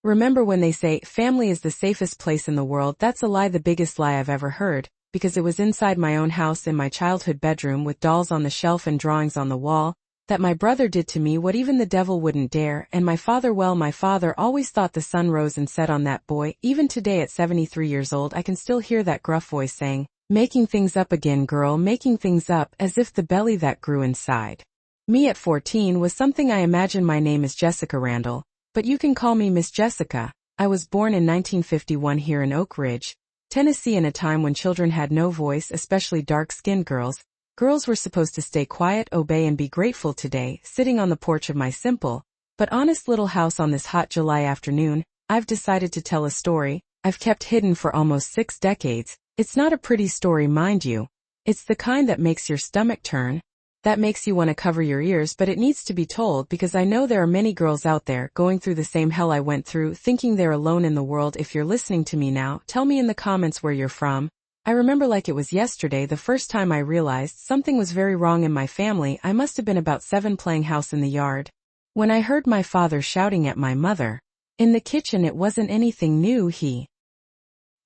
Remember when they say, family is the safest place in the world? That's a lie, the biggest lie I've ever heard, because it was inside my own house in my childhood bedroom with dolls on the shelf and drawings on the wall, that my brother did to me what even the devil wouldn't dare, and my father, well, my father always thought the sun rose and set on that boy. Even today at 73 years old I can still hear that gruff voice saying, "Making things up again, girl, making things up," as if the belly that grew inside me at 14 was something I imagine. My name is Jessica Randall, but you can call me Miss Jessica. I was born in 1951 here in Oak Ridge, Tennessee, in a time when children had no voice, especially dark-skinned girls. Girls were supposed to stay quiet, obey, and be grateful. Today, sitting on the porch of my simple but honest little house on this hot July afternoon, I've decided to tell a story I've kept hidden for almost 6 decades. It's not a pretty story, mind you. It's the kind that makes your stomach turn, that makes you want to cover your ears, but it needs to be told because I know there are many girls out there going through the same hell I went through, thinking they're alone in the world. If you're listening to me now, tell me in the comments where you're from. I remember like it was yesterday the first time I realized something was very wrong in my family. I must have been about 7 playing house in the yard when I heard my father shouting at my mother in the kitchen. It wasn't anything new, he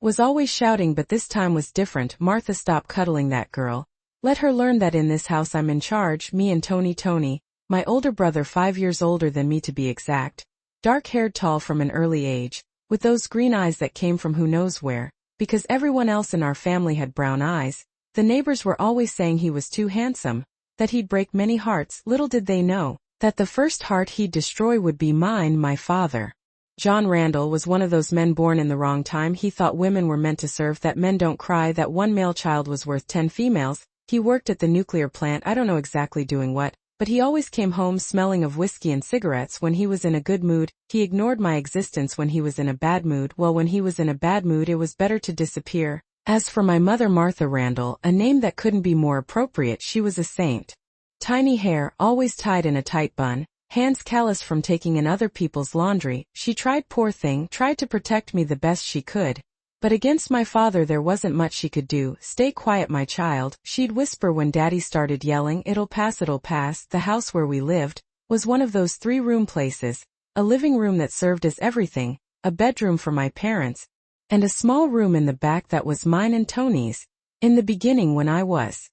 was always shouting, but this time was different. "Martha, stop cuddling that girl. Let her learn that in this house I'm in charge." Me and Tony, my older brother, 5 years older than me to be exact, dark-haired, tall from an early age, with those green eyes that came from who knows where, because everyone else in our family had brown eyes. The neighbors were always saying he was too handsome, that he'd break many hearts. Little did they know that the first heart he'd destroy would be mine. My father, John Randall, was one of those men born in the wrong time. He thought women were meant to serve, that men don't cry, that one male child was worth 10 females. He worked at the nuclear plant, I don't know exactly doing what, but he always came home smelling of whiskey and cigarettes when he was in a good mood. He ignored my existence when he was in a bad mood. Well, when he was in a bad mood it was better to disappear. As for my mother, Martha Randall, a name that couldn't be more appropriate, she was a saint. Tiny hair, always tied in a tight bun, hands calloused from taking in other people's laundry. She tried, poor thing, tried to protect me the best she could. But against my father there wasn't much she could do. "Stay quiet, my child," she'd whisper when Daddy started yelling. It'll pass, it'll pass." The house where we lived was one of those 3-room places, a living room that served as everything, a bedroom for my parents, and a small room in the back that was mine and Tony's. In the beginning, when I was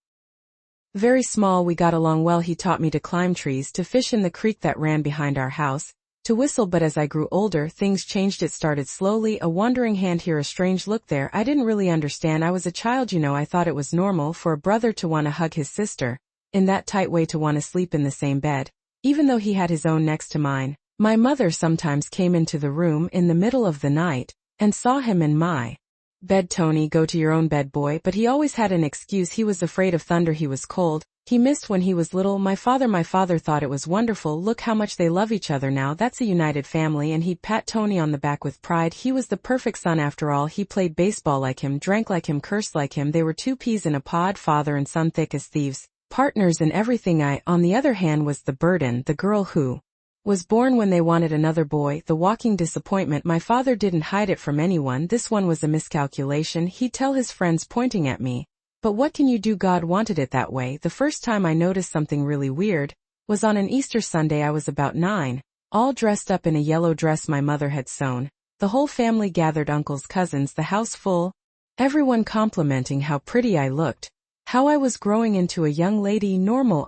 very small, we got along well. He taught me to climb trees, to fish in the creek that ran behind our house, to whistle. But as I grew older, things changed. It started slowly, a wandering hand here, a strange look there. I didn't really understand. I was a child, you know. I thought it was normal for a brother to want to hug his sister, in that tight way, to want to sleep in the same bed, even though he had his own next to mine. My mother sometimes came into the room in the middle of the night and saw him in my bed. "Tony, go to your own bed, boy." But he always had an excuse. He was afraid of thunder. He was cold. He missed when he was little. My father thought it was wonderful. "Look how much they love each other now. That's a united family." And he'd pat Tony on the back with pride. He was the perfect son after all. He played baseball like him, drank like him, cursed like him. They were 2 peas in a pod, father and son, thick as thieves, partners in everything. I, on the other hand, was the burden, the girl who was born when they wanted another boy, the walking disappointment. My father didn't hide it from anyone. This one was a miscalculation, he'd tell his friends, pointing at me. But what can you do? God wanted it that way. The first time I noticed something really weird was on an Easter Sunday. I was about 9, all dressed up in a yellow dress my mother had sewn. The whole family gathered, uncles, cousins, the house full, everyone complimenting how pretty I looked, how I was growing into a young lady. Normal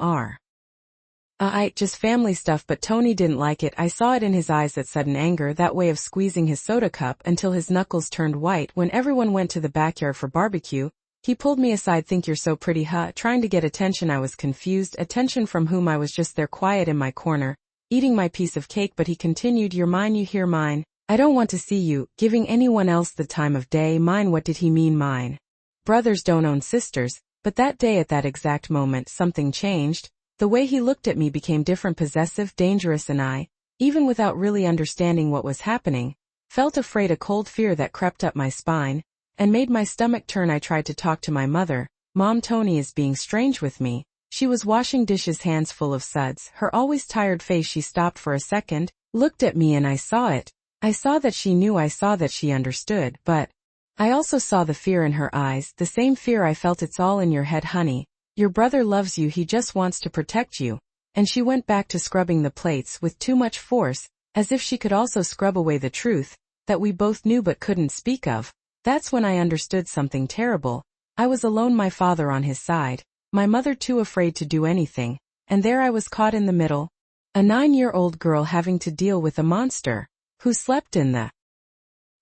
just family stuff. But Tony didn't like it. I saw it in his eyes, that sudden anger, that way of squeezing his soda cup until his knuckles turned white. When everyone went to the backyard for barbecue, he pulled me aside. "Think you're so pretty, huh?" Trying to get attention. I was confused. Attention from whom? I was just there, quiet in my corner, eating my piece of cake. But he continued, "You're mine, you hear? Mine. I don't want to see you giving anyone else the time of day." Mine? What did he mean? Mine? Brothers don't own sisters. But that day, at that exact moment, something changed. The way he looked at me became different, possessive, dangerous, and I, even without really understanding what was happening, felt afraid, a cold fear that crept up my spine and made my stomach turn. I tried to talk to my mother. "Mom, Tony is being strange with me." She was washing dishes, hands full of suds, her always tired face. She stopped for a second, looked at me, and I saw it. I saw that she knew, I saw that she understood, but I also saw the fear in her eyes, the same fear I felt. "It's all in your head, honey. Your brother loves you, he just wants to protect you." And she went back to scrubbing the plates with too much force. as if she could also scrub away the truth that we both knew but couldn't speak of. That's when I understood something terrible. I was alone, my father on his side, my mother too afraid to do anything, and there I was caught in the middle, a 9-year-old girl having to deal with a monster who slept in the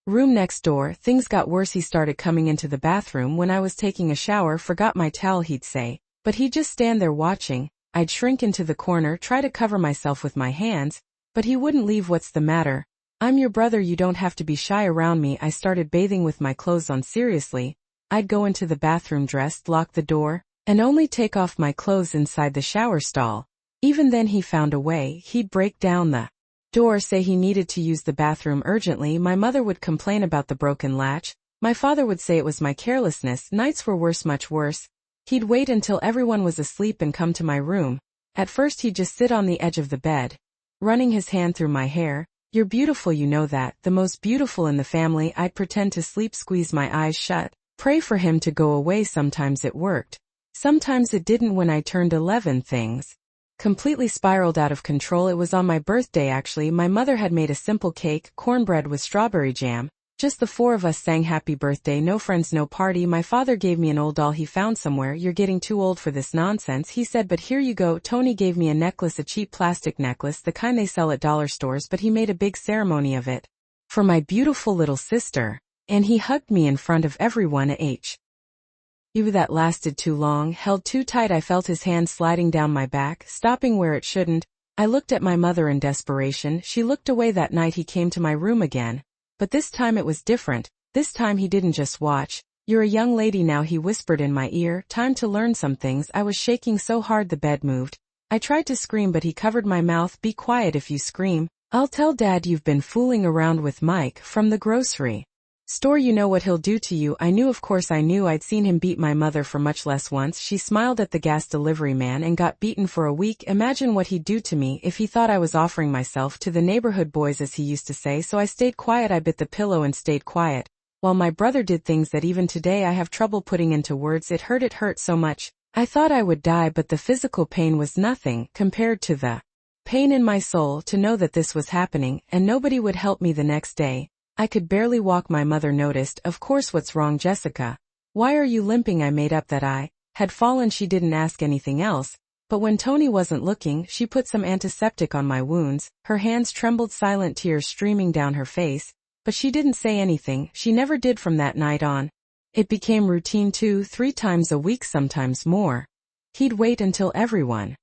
room next door. Things got worse. He started coming into the bathroom when I was taking a shower, forgot my towel, he'd say, but he'd just stand there watching. I'd shrink into the corner, try to cover myself with my hands, but he wouldn't leave. What's the matter? I'm your brother, you don't have to be shy around me. I started bathing with my clothes on. Seriously, I'd go into the bathroom dressed, lock the door, and only take off my clothes inside the shower stall. Even then he found a way. He'd break down the door, say he needed to use the bathroom urgently. My mother would complain about the broken latch. My father would say it was my carelessness. Nights were worse, much worse. He'd wait until everyone was asleep and come to my room. At first he'd just sit on the edge of the bed, running his hand through my hair. You're beautiful, you know that, the most beautiful in the family. I'd pretend to sleep, squeeze my eyes shut, pray for him to go away. Sometimes it worked. Sometimes it didn't. When I turned 11, things completely spiraled out of control. It was on my birthday actually. My mother had made a simple cake, cornbread with strawberry jam. Just the four of us sang happy birthday, no friends, no party. My father gave me an old doll he found somewhere. You're getting too old for this nonsense, he said, but here you go. Tony gave me a necklace, a cheap plastic necklace, the kind they sell at dollar stores, but he made a big ceremony of it for my beautiful little sister, and he hugged me in front of everyone. That lasted too long, held too tight. I felt his hand sliding down my back, stopping where it shouldn't. I looked at my mother in desperation. She looked away. That night he came to my room again. But this time it was different. This time he didn't just watch. You're a young lady now, he whispered in my ear. Time to learn some things. I was shaking so hard the bed moved. I tried to scream, but he covered my mouth. Be quiet. If you scream, I'll tell Dad you've been fooling around with Mike from the grocery store. You know what he'll do to you. I knew, of course I knew. I'd seen him beat my mother for much less once. She smiled at the gas delivery man and got beaten for a week. Imagine what he'd do to me if he thought I was offering myself to the neighborhood boys, as he used to say. So I stayed quiet. I bit the pillow and stayed quiet, while my brother did things that even today I have trouble putting into words. It hurt so much. I thought I would die, but the physical pain was nothing compared to the pain in my soul to know that this was happening and nobody would help me. The next day, I could barely walk. My mother noticed. Of course. What's wrong, Jessica? Why are you limping? I made up that I had fallen. She didn't ask anything else, but when Tony wasn't looking, she put some antiseptic on my wounds. Her hands trembled, silent tears streaming down her face, but she didn't say anything. She never did from that night on. It became routine 2-3 times a week, sometimes more. He'd wait until everyone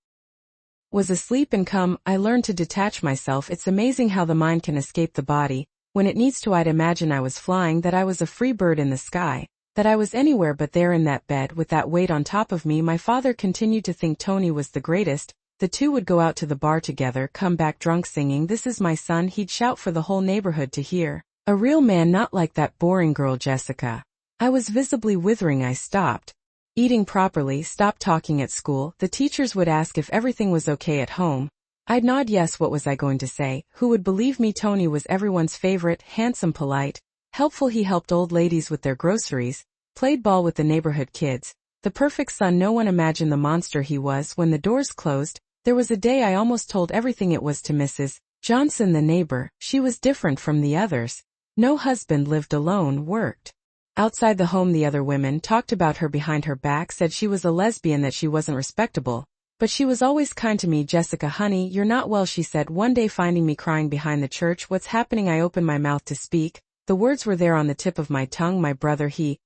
was asleep and come. I learned to detach myself. It's amazing how the mind can escape the body when it needs to. I'd imagine I was flying, that I was a free bird in the sky, that I was anywhere but there in that bed with that weight on top of me. My father continued to think Tony was the greatest. The two would go out to the bar together, come back drunk singing, "This is my son," he'd shout for the whole neighborhood to hear. A real man, not like that boring girl Jessica. I was visibly withering. I stopped eating properly, stopped talking at school. The teachers would ask if everything was okay at home. I'd nod yes. What was I going to say? Who would believe me? Tony was everyone's favorite, handsome, polite, helpful. He helped old ladies with their groceries, played ball with the neighborhood kids. The perfect son. No one imagined the monster he was. When the doors closed, there was a day I almost told everything it was to Mrs. Johnson, the neighbor. She was different from the others. No husband, lived alone, worked outside the home. The other women talked about her behind her back, said she was a lesbian, that she wasn't respectable. But she was always kind to me. Jessica, honey, you're not well, she said one day, finding me crying behind the church. What's happening? I opened my mouth to speak. The words were there on the tip of my tongue. My brother, he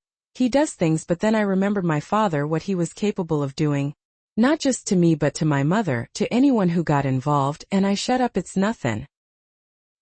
does things. But then I remembered my father, what he was capable of doing. Not just to me but to my mother, to anyone who got involved, and I shut up. It's nothing.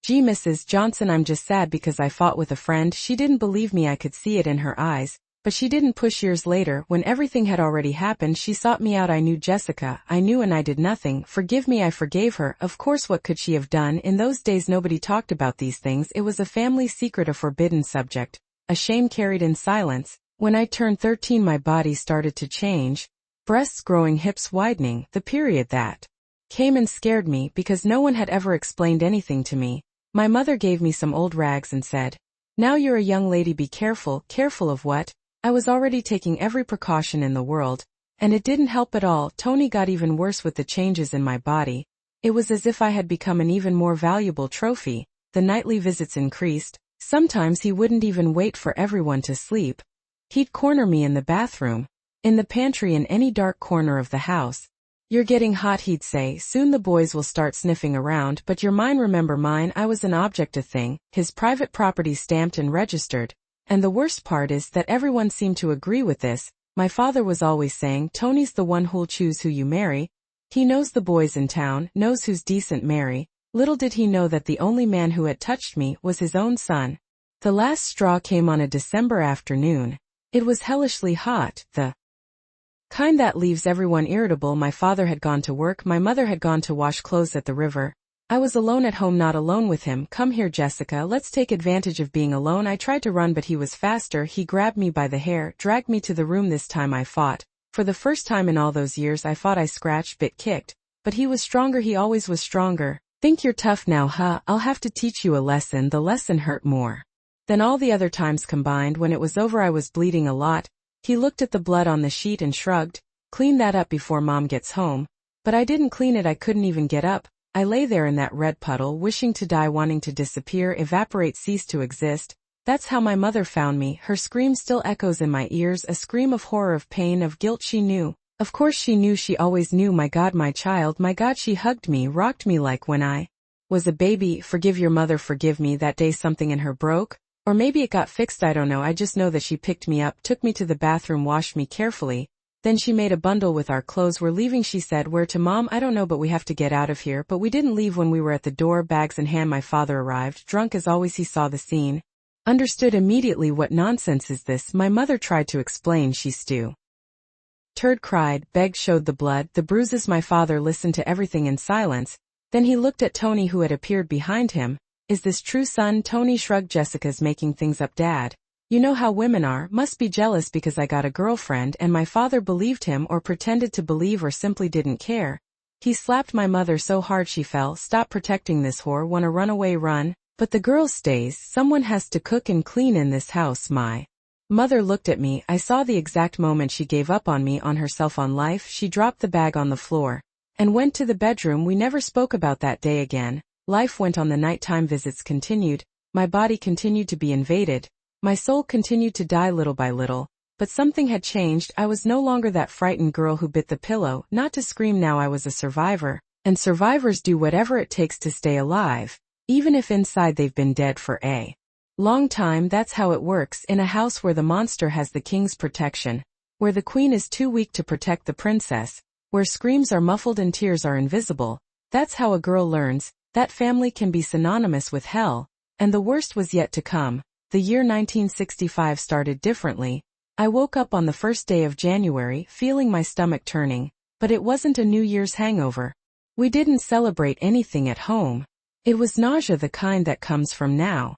Gee, Mrs. Johnson, I'm just sad because I fought with a friend. She didn't believe me. I could see it in her eyes. But she didn't push. Years later, when everything had already happened, she sought me out. I knew, Jessica, I knew, and I did nothing. Forgive me. I forgave her. Of course, what could she have done? In those days nobody talked about these things. It was a family secret, a forbidden subject, a shame carried in silence. When I turned 13, my body started to change. Breasts growing, hips widening. The period that came and scared me because no one had ever explained anything to me. My mother gave me some old rags and said, "Now you're a young lady. Be careful." Careful of what? I was already taking every precaution in the world, and it didn't help at all. Tony got even worse with the changes in my body. It was as if I had become an even more valuable trophy. The nightly visits increased. Sometimes he wouldn't even wait for everyone to sleep. He'd corner me in the bathroom, in the pantry, in any dark corner of the house. "You're getting hot," he'd say. "Soon the boys will start sniffing around, but you're mine, remember mine." I was an object, a thing, his private property, stamped and registered. And the worst part is that everyone seemed to agree with this. My father was always saying, "Tony's the one who'll choose who you marry. He knows the boys in town, knows who's decent, marry." Little did he know that the only man who had touched me was his own son. The last straw came on a December afternoon. It was hellishly hot, the kind that leaves everyone irritable. My father had gone to work, my mother had gone to wash clothes at the river. I was alone at home, not alone with him. "Come here, Jessica, let's take advantage of being alone." I tried to run, but he was faster. He grabbed me by the hair, dragged me to the room. This time I fought. For the first time in all those years I fought. I scratched, bit, kicked. But he was stronger, he always was stronger. "Think you're tough now, huh? I'll have to teach you a lesson." The lesson hurt more than all the other times combined. When it was over, I was bleeding a lot. He looked at the blood on the sheet and shrugged. "Clean that up before Mom gets home." But I didn't clean it. I couldn't even get up. I lay there in that red puddle, wishing to die, wanting to disappear, evaporate, cease to exist. That's how my mother found me. Her scream still echoes in my ears, a scream of horror, of pain, of guilt. She knew. Of course she knew, she always knew. My God, my child, my God. She hugged me, rocked me like when I was a baby. "Forgive your mother, forgive me." That day something in her broke. Or maybe it got fixed, I don't know. I just know that she picked me up, took me to the bathroom, washed me carefully. Then she made a bundle with our clothes. "We're leaving," she said. "Where to, Mom?" "I don't know, but we have to get out of here." But we didn't leave. When we were at the door, bags in hand, my father arrived. Drunk as always, he saw the scene. Understood immediately. "What nonsense is this?" My mother tried to explain. "She stewed, cried, begged, showed the blood, the bruises." My father listened to everything in silence. Then he looked at Tony, who had appeared behind him. "Is this true, son?" Tony shrugged. "Jessica's making things up, Dad. You know how women are, must be jealous because I got a girlfriend." And my father believed him, or pretended to believe, or simply didn't care. He slapped my mother so hard she fell. "Stop protecting this whore. Wanna run away, run. But the girl stays. Someone has to cook and clean in this house." My mother looked at me. I saw the exact moment she gave up on me, on herself, on life. She dropped the bag on the floor and went to the bedroom. We never spoke about that day again. Life went on. The nighttime visits continued. My body continued to be invaded. My soul continued to die little by little. But something had changed. I was no longer that frightened girl who bit the pillow, not to scream. Now I was a survivor. And survivors do whatever it takes to stay alive, even if inside they've been dead for a long time. That's how it works in a house where the monster has the king's protection, where the queen is too weak to protect the princess, where screams are muffled and tears are invisible. That's how a girl learns. That family can be synonymous with hell. And the worst was yet to come. The year 1965 started differently. I woke up on the first day of January, feeling my stomach turning. But it wasn't a New Year's hangover. We didn't celebrate anything at home. It was nausea, the kind that comes from now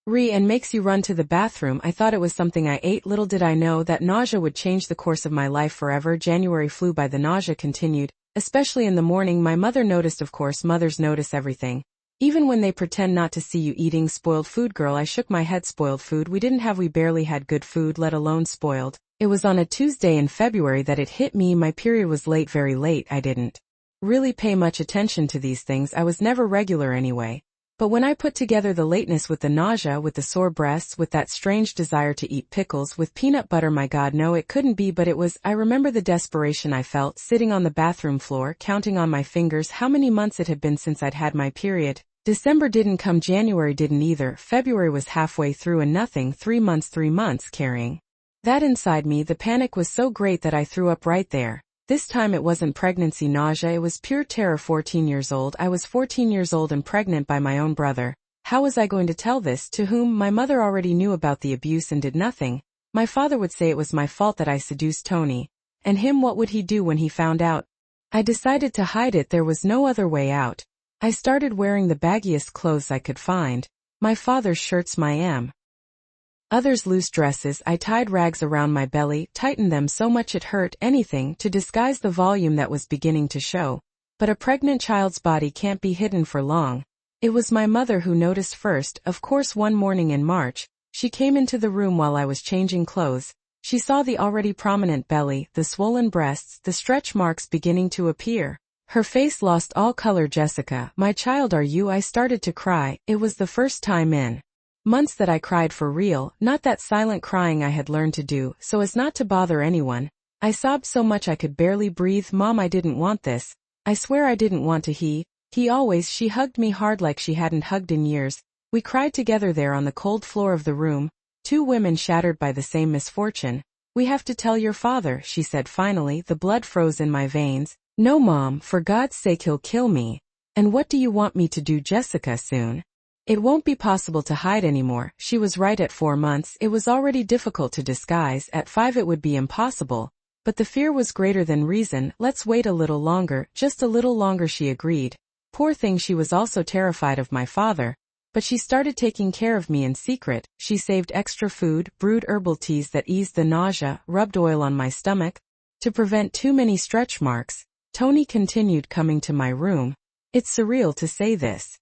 and makes you run to the bathroom. I thought it was something I ate. Little did I know that nausea would change the course of my life forever. January flew by. The nausea continued, especially in the morning. My mother noticed. Of course, mothers notice everything, even when they pretend not to see you eating spoiled food. Girl, I shook my head. Spoiled food? We barely had good food, let alone spoiled. It was on a Tuesday in February that it hit me. My period was late, very late. I didn't really pay much attention to these things. I was never regular anyway. But when I put together the lateness with the nausea, with the sore breasts, with that strange desire to eat pickles with peanut butter, my God, no, it couldn't be, but it was. I remember the desperation I felt, sitting on the bathroom floor, counting on my fingers how many months it had been since I'd had my period. December didn't come, January didn't either, February was halfway through and nothing. 3 months carrying that inside me. The panic was so great that I threw up right there. This time it wasn't pregnancy nausea, it was pure terror. 14 years old. I was 14 years old and pregnant by my own brother. How was I going to tell this? To whom? My mother already knew about the abuse and did nothing. My father would say it was my fault that I seduced Tony. And him, what would he do when he found out? I decided to hide it. There was no other way out. I started wearing the baggiest clothes I could find. My father's shirts, my others loose dresses. I tied rags around my belly, tightened them so much it hurt, anything to disguise the volume that was beginning to show. But a pregnant child's body can't be hidden for long. It was my mother who noticed first. Of course, one morning in March, she came into the room while I was changing clothes. She saw the already prominent belly, the swollen breasts, the stretch marks beginning to appear. Her face lost all color. Jessica, my child, are you? I started to cry. It was the first time in months that I cried for real, not that silent crying I had learned to do so as not to bother anyone. I sobbed so much I could barely breathe. Mom, I didn't want this. I swear I didn't want to. He always. She hugged me hard like she hadn't hugged in years. We cried together there on the cold floor of the room, two women shattered by the same misfortune. We have to tell your father, she said finally. The blood froze in my veins. No, Mom, for God's sake, he'll kill me. And what do you want me to do, Jessica? Soon it won't be possible to hide anymore. She was right. At 4 months, it was already difficult to disguise. At 5, it would be impossible. But the fear was greater than reason. Let's wait a little longer, just a little longer, she agreed. Poor thing, she was also terrified of my father. But she started taking care of me in secret. She saved extra food, brewed herbal teas that eased the nausea, rubbed oil on my stomach to prevent too many stretch marks. Tony continued coming to my room. It's surreal to say this,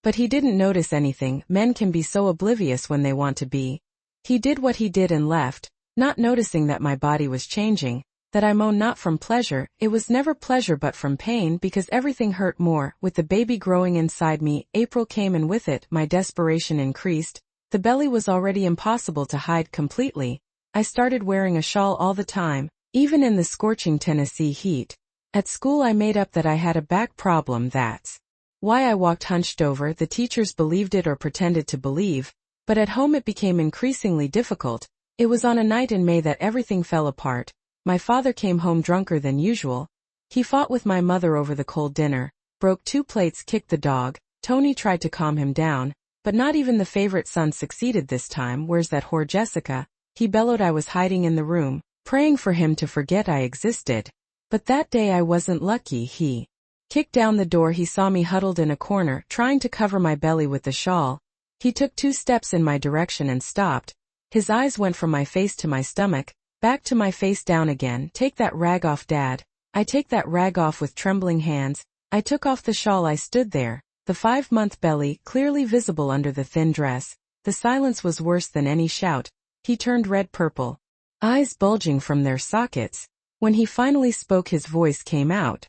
but he didn't notice anything. Men can be so oblivious when they want to be. He did what he did and left, not noticing that my body was changing, that I moaned not from pleasure. It was never pleasure but from pain, because everything hurt more. With the baby growing inside me, April came, and with it, my desperation increased. The belly was already impossible to hide completely. I started wearing a shawl all the time, even in the scorching Tennessee heat. At school I made up that I had a back problem. That's why I walked hunched over. The teachers believed it or pretended to believe, but at home it became increasingly difficult. It was on a night in May that everything fell apart. My father came home drunker than usual. He fought with my mother over the cold dinner, broke 2 plates, kicked the dog. Tony tried to calm him down, but not even the favorite son succeeded this time. Where's that whore Jessica? He bellowed. I was hiding in the room, praying for him to forget I existed. But that day I wasn't lucky. He kicked down the door. He saw me huddled in a corner, trying to cover my belly with the shawl. He took 2 steps in my direction and stopped. His eyes went from my face to my stomach, back to my face, down again. Take that rag off, Dad. I take that rag off with trembling hands. I took off the shawl. I stood there, the 5-month belly clearly visible under the thin dress. The silence was worse than any shout. He turned red purple, eyes bulging from their sockets. When he finally spoke, his voice came out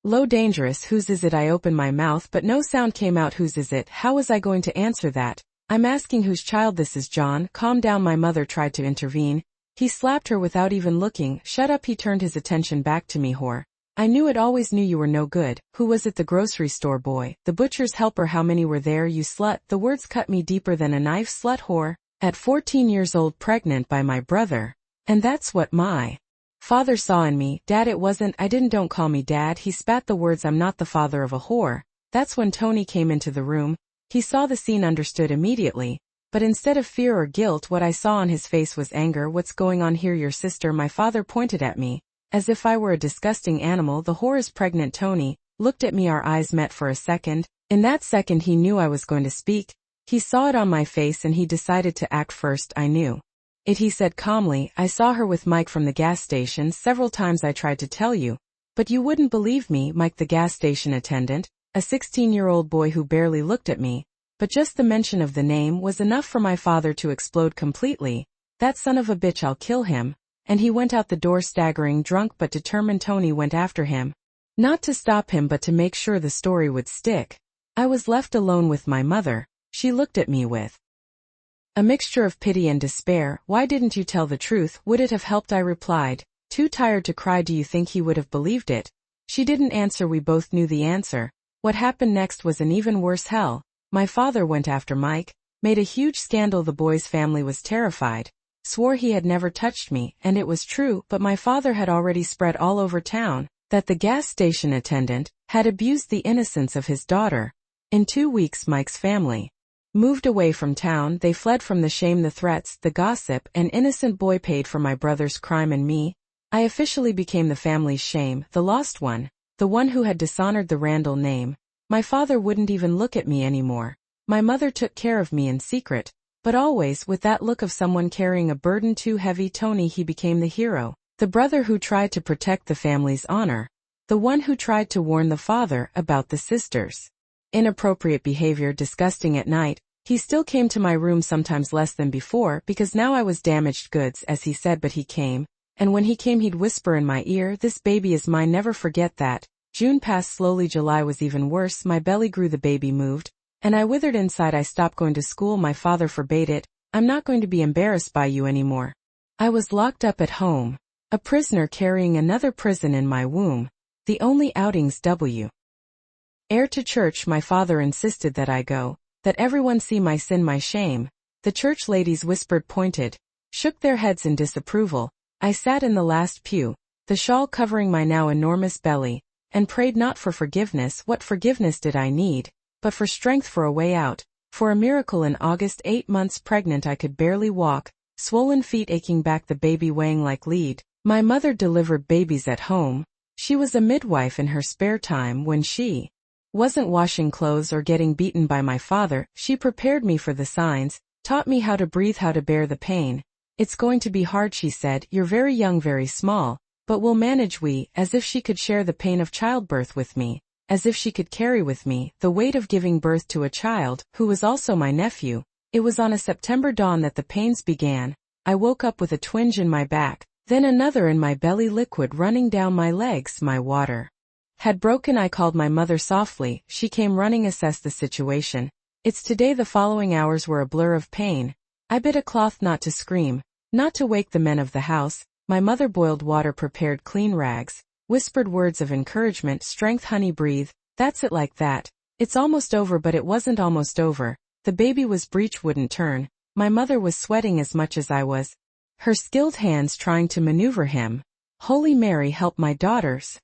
low, dangerous. Whose is it? I opened my mouth, but no sound came out. Whose is it? How was I going to answer that? I'm asking whose child this is. John, calm down. My mother tried to intervene. He slapped her without even looking. Shut up. He turned his attention back to me. Whore. I knew it, always knew you were no good. Who was it? The grocery store boy, the butcher's helper. How many were there? You slut. The words cut me deeper than a knife. Slut, whore. At 14 years old, pregnant by my brother. And that's what my father saw in me. Dad, it wasn't. I didn't. Don't call me Dad. He spat the words. I'm not the father of a whore. That's when Tony came into the room. He saw the scene, understood immediately. But instead of fear or guilt, what I saw on his face was anger. What's going on here? Your sister. My father pointed at me, as if I were a disgusting animal. The whore is pregnant. Tony looked at me. Our eyes met for a second. In that second he knew I was going to speak. He saw it on my face and he decided to act first. I knew it, he said calmly. I saw her with Mike from the gas station. Several times I tried to tell you, but you wouldn't believe me. Mike, the gas station attendant, a 16-year-old boy who barely looked at me. But just the mention of the name was enough for my father to explode completely. That son of a bitch, I'll kill him. And he went out the door, staggering, drunk but determined. Tony went after him, not to stop him but to make sure the story would stick. I was left alone with my mother. She looked at me with a mixture of pity and despair. Why didn't you tell the truth? Would it have helped? I replied, too tired to cry. Do you think he would have believed it? She didn't answer. We both knew the answer. What happened next was an even worse hell. My father went after Mike, made a huge scandal. The boy's family was terrified, swore he had never touched me, and it was true, but my father had already spread all over town that the gas station attendant had abused the innocence of his daughter. In 2 weeks Mike's family moved away from town. They fled from the shame, the threats, the gossip. An innocent boy paid for my brother's crime and me. I officially became the family's shame, the lost one, the one who had dishonored the Randall name. My father wouldn't even look at me anymore. My mother took care of me in secret, but always with that look of someone carrying a burden too heavy. Tony, he became the hero, the brother who tried to protect the family's honor, the one who tried to warn the father about the sisters' inappropriate behavior. Disgusting. At night, he still came to my room, sometimes less than before, because now I was damaged goods, as he said, but he came, And when he came he'd whisper in my ear, "This baby is mine, never forget that." June passed slowly, July was even worse, my belly grew, the baby moved, and I withered inside. I stopped going to school, my father forbade it. "I'm not going to be embarrassed by you anymore." I was locked up at home, a prisoner carrying another prison in my womb. The only outings Heir to church, my father insisted that I go, that everyone see my sin, my shame. The church ladies whispered, pointed, shook their heads in disapproval. I sat in the last pew, the shawl covering my now enormous belly, and prayed not for forgiveness. What forgiveness did I need? But for strength, for a way out, for a miracle. In August, 8 months pregnant, I could barely walk, swollen feet aching back, the baby weighing like lead. My mother delivered babies at home. She was a midwife in her spare time when she wasn't washing clothes or getting beaten by my father. She prepared me for the signs, taught me how to breathe, how to bear the pain. "It's going to be hard," she said. "You're very young, very small, but we'll manage." As if she could share the pain of childbirth with me, as if she could carry with me the weight of giving birth to a child who was also my nephew. It was on a September dawn that the pains began. I woke up with a twinge in my back, then another in my belly, liquid running down my legs. My water had broken. I called my mother softly. She came running, assessed the situation. It's today. The following hours were a blur of pain. I bit a cloth not to scream, not to wake the men of the house. My mother boiled water, prepared clean rags, whispered words of encouragement, strength, honey, breathe. That's it, like that. It's almost over. But it wasn't almost over. The baby was breech wouldn't turn. My mother was sweating as much as I was, her skilled hands trying to maneuver him. "Holy Mary, help my daughters."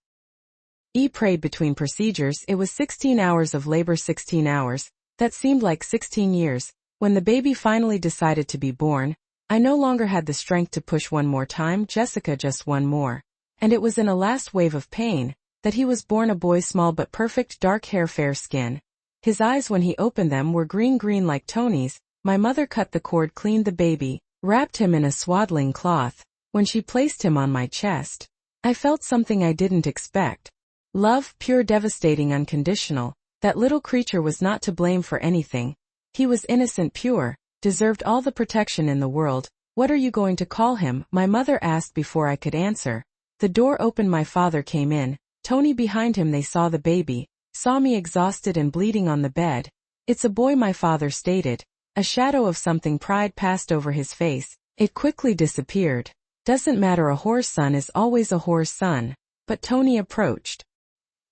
Prayed between procedures. It was 16 hours of labor, 16 hours. That seemed like 16 years. When the baby finally decided to be born, I no longer had the strength to push one more time, Jessica, just one more. And it was in a last wave of pain that he was born, a boy, small but perfect, dark hair, fair skin. His eyes, when he opened them, were green like Tony's. My mother cut the cord, cleaned the baby, wrapped him in a swaddling cloth. When she placed him on my chest, I felt something I didn't expect. Love, pure, devastating, unconditional. That little creature was not to blame for anything. He was innocent, pure, deserved all the protection in the world. "What are you going to call him?" my mother asked before I could answer. The door opened, my father came in, Tony behind him. They saw the baby, saw me exhausted and bleeding on the bed. "It's a boy," my father stated. A shadow of something, pride, passed over his face. It quickly disappeared. "Doesn't matter, a whore's son is always a whore's son." But Tony approached.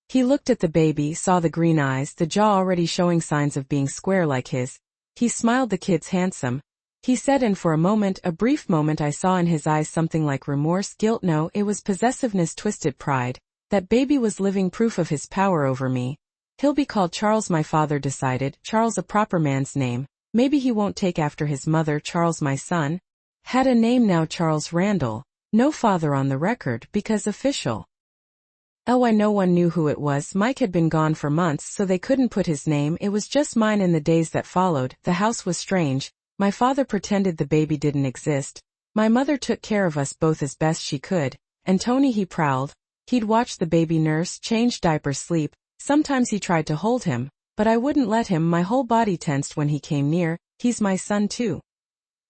He looked at the baby, saw the green eyes, the jaw already showing signs of being square like his. He smiled. "The kid's handsome," he said, and for a moment, a brief moment, I saw in his eyes something like remorse, guilt. No, it was possessiveness, twisted pride. That baby was living proof of his power over me. "He'll be called Charles," my father decided. "Charles, a proper man's name. Maybe he won't take after his mother." Charles, my son, had a name now, Charles Randall. No father on the record, because official. No one knew who it was. Mike had been gone for months, so they couldn't put his name. It was just mine. In the days that followed, the house was strange. My father pretended the baby didn't exist. My mother took care of us both as best she could. And Tony, he prowled. He'd watch the baby, nurse, change diapers, sleep. Sometimes he tried to hold him, but I wouldn't let him. My whole body tensed when he came near. "He's my son too,"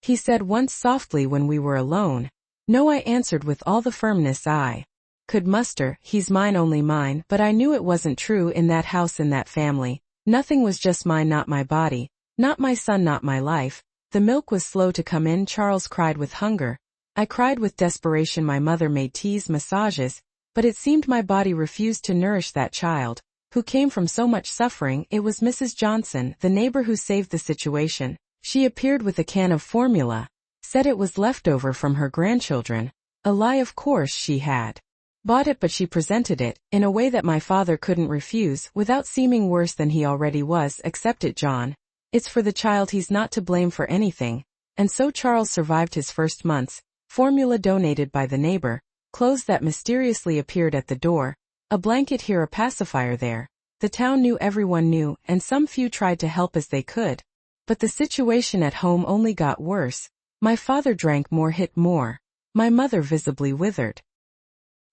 he said once softly when we were alone. "No," I answered with all the firmness I could muster. "He's mine, only mine." But I knew it wasn't true. In that house, in that family, nothing was just mine, not my body, not my son, not my life. The milk was slow to come in. Charles cried with hunger. I cried with desperation. My mother made teas, massages, but it seemed my body refused to nourish that child, who came from so much suffering. It was Mrs. Johnson, the neighbor, who saved the situation. She appeared with a can of formula, said it was leftover from her grandchildren. A lie, of course. She had bought it, but she presented it in a way that my father couldn't refuse, without seeming worse than he already was. "Accept it, John. It's for the child. He's not to blame for anything." And so Charles survived his first months. Formula donated by the neighbor, clothes that mysteriously appeared at the door, a blanket here, a pacifier there. The town knew, everyone knew, and some few tried to help as they could. But the situation at home only got worse. My father drank more, hit more. My mother visibly withered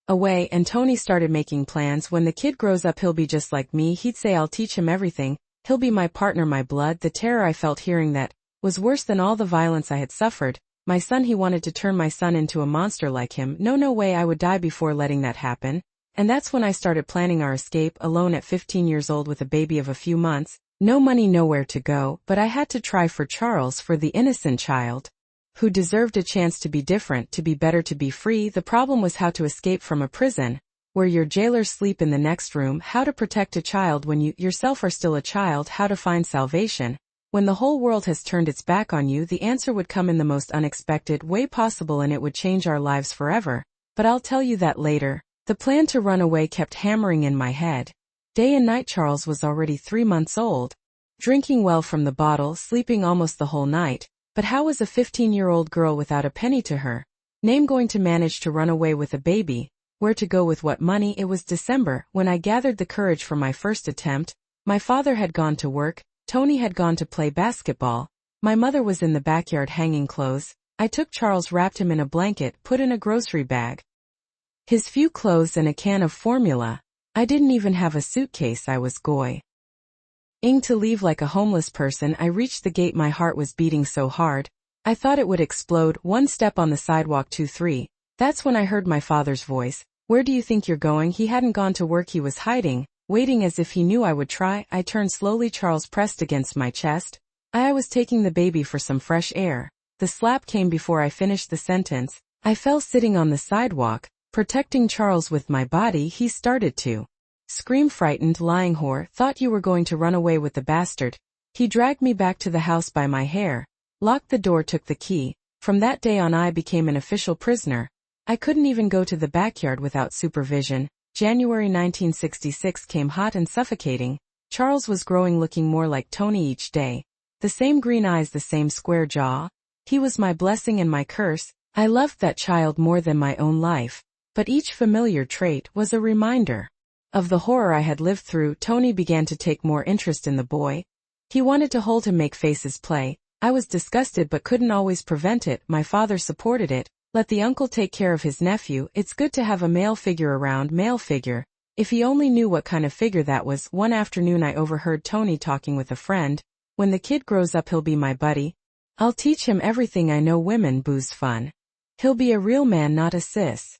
away, and Tony started making plans. "When the kid grows up, he'll be just like me," he'd say. "I'll teach him everything. He'll be my partner, my blood." The terror I felt hearing that was worse than all the violence I had suffered. My son, he wanted to turn my son into a monster like him. No way, I would die before letting that happen. And that's when I started planning our escape, alone at 15 years old with a baby of a few months. No money, nowhere to go, but I had to try for Charles, for the innocent child who deserved a chance to be different, to be better, to be free. The problem was how to escape from a prison where your jailers sleep in the next room, how to protect a child when you yourself are still a child, how to find salvation when the whole world has turned its back on you. The answer would come in the most unexpected way possible, and it would change our lives forever. But I'll tell you that later. The plan to run away kept hammering in my head. Day and night. Charles was already 3 months old, drinking well from the bottle, sleeping almost the whole night. But how was a 15-year-old girl without a penny to her name going to manage to run away with a baby? Where to go with what money? It was December when I gathered the courage for my first attempt. My father had gone to work, Tony had gone to play basketball, my mother was in the backyard hanging clothes. I took Charles, wrapped him in a blanket, put in a grocery bag his few clothes and a can of formula. I didn't even have a suitcase. I was going to leave like a homeless person. I reached the gate, my heart was beating so hard, I thought it would explode. 1 step on the sidewalk, 2, 3. That's when I heard my father's voice. Where do you think you're going? He hadn't gone to work, he was hiding, waiting as if he knew I would try. I turned slowly, Charles pressed against my chest. I was taking the baby for some fresh air. The slap came before I finished the sentence. I fell sitting on the sidewalk, protecting Charles with my body. He started to scream, frightened, lying whore, thought you were going to run away with the bastard. He dragged me back to the house by my hair, locked the door, took the key. From that day on I became an official prisoner. I couldn't even go to the backyard without supervision. January 1966 came hot and suffocating. Charles was growing, looking more like Tony each day. The same green eyes, the same square jaw. He was my blessing and my curse. I loved that child more than my own life. But each familiar trait was a reminder of the horror I had lived through. Tony began to take more interest in the boy. He wanted to hold him, make faces, play. I was disgusted but couldn't always prevent it. My father supported it. Let the uncle take care of his nephew. It's good to have a male figure around. Male figure. If he only knew what kind of figure that was. One afternoon I overheard Tony talking with a friend. When the kid grows up he'll be my buddy. I'll teach him everything I know. Women, booze, fun. He'll be a real man, not a sis.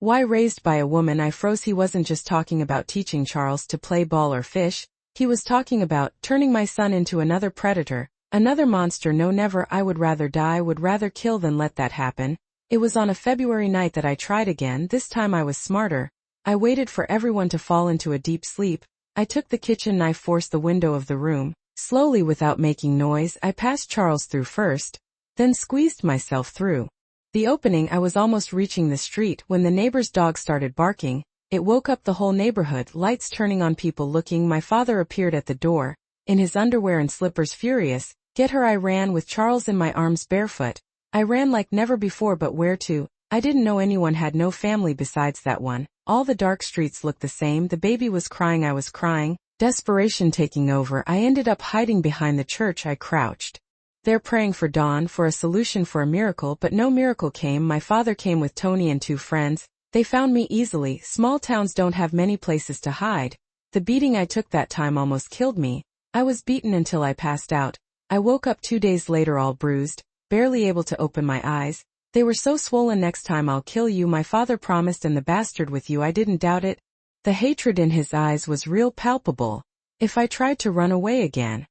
Why, raised by a woman? I froze. He wasn't just talking about teaching Charles to play ball or fish. He was talking about turning my son into another predator, another monster. No, never. I would rather die, would rather kill than let that happen. It was on a February night that I tried again. This time I was smarter. I waited for everyone to fall into a deep sleep. I took the kitchen knife, forced the window of the room. Slowly, without making noise, I passed Charles through first, then squeezed myself through the opening. I was almost reaching the street when the neighbor's dog started barking. It woke up the whole neighborhood, lights turning on, people looking. My father appeared at the door, in his underwear and slippers, furious. Get her! I ran with Charles in my arms, barefoot. I ran like never before, but where to? I didn't know anyone, had no family besides that one. All the dark streets looked the same. The baby was crying, I was crying, desperation taking over. I ended up hiding behind the church. I crouched there praying for dawn, for a solution, for a miracle, but no miracle came. My father came with Tony and 2 friends. They found me easily. Small towns don't have many places to hide. The beating I took that time almost killed me. I was beaten until I passed out. I woke up 2 days later, all bruised, barely able to open my eyes. They were so swollen. Next time I'll kill you, my father promised, and the bastard with you. I didn't doubt it. The hatred in his eyes was real, palpable. If I tried to run away again,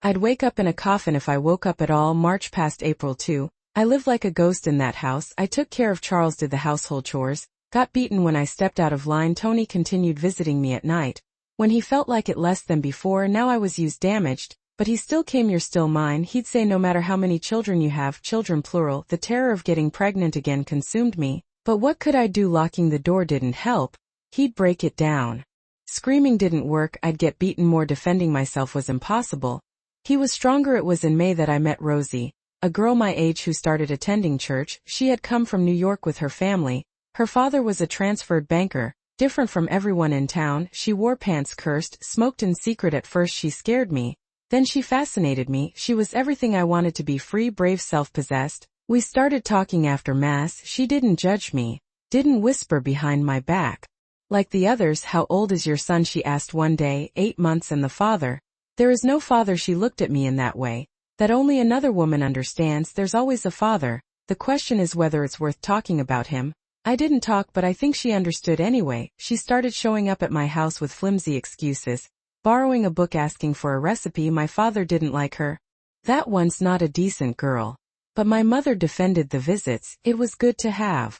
I'd wake up in a coffin if I woke up at all. March past April 2. I lived like a ghost in that house. I took care of Charles, did the household chores, got beaten when I stepped out of line. Tony continued visiting me at night, when he felt like it, less than before. Now I was used, damaged, but he still came. You're still mine, he'd say, no matter how many children you have, children plural. The terror of getting pregnant again consumed me, but what could I do? Locking the door didn't help. He'd break it down. Screaming didn't work. I'd get beaten more. Defending myself was impossible. He was stronger. It was in May that I met Rosie, a girl my age who started attending church. She had come from New York with her family. Her father was a transferred banker, different from everyone in town. She wore pants, cursed, smoked in secret. At first she scared me. Then she fascinated me. She was everything I wanted to be: free, brave, self-possessed. We started talking after Mass. She didn't judge me, didn't whisper behind my back like the others. How old is your son? She asked one day. 8 months. And the father? There is no father. She looked at me in that way. That only another woman understands. There's always a father. The question is whether it's worth talking about him. I didn't talk, but I think she understood anyway. She started showing up at my house with flimsy excuses. Borrowing a book, asking for a recipe. My father didn't like her. That one's not a decent girl. But my mother defended the visits. It was good to have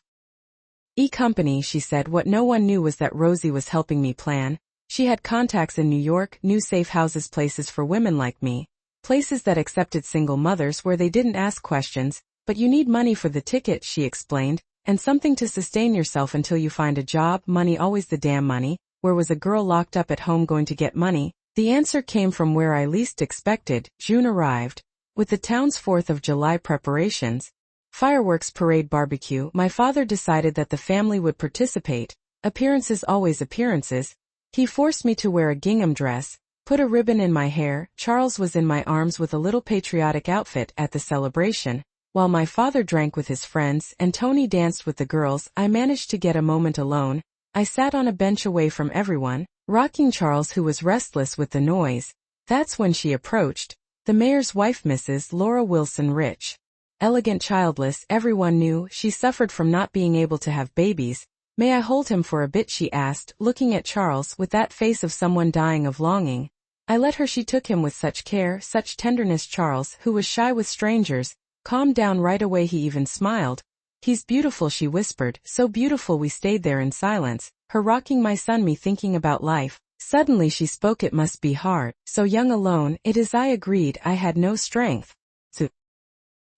company, she said. What no one knew was that Rosie was helping me plan. She had contacts in New York, knew safe houses, places for women like me. Places that accepted single mothers where they didn't ask questions. But you need money for the ticket, she explained, and something to sustain yourself until you find a job. Money, always the damn money. Where was a girl locked up at home going to get money? The answer came from where I least expected. June arrived. With the town's 4th of July preparations, fireworks, parade, barbecue, my father decided that the family would participate. Appearances, always appearances. He forced me to wear a gingham dress, put a ribbon in my hair. Charles was in my arms with a little patriotic outfit at the celebration. While my father drank with his friends and Tony danced with the girls, I managed to get a moment alone. I sat on a bench away from everyone, rocking Charles, who was restless with the noise. That's when she approached. The mayor's wife, Mrs. Laura Wilson Rich. Elegant, childless, everyone knew. She suffered from not being able to have babies. May I hold him for a bit, she asked, looking at Charles with that face of someone dying of longing. I let her. She took him with such care, such tenderness. Charles, who was shy with strangers, calmed down right away. He even smiled. He's beautiful, she whispered, so beautiful. We stayed there in silence, her rocking my son, me thinking about life. Suddenly she spoke. It must be hard, so young, alone. It is, I agreed. I had no strength to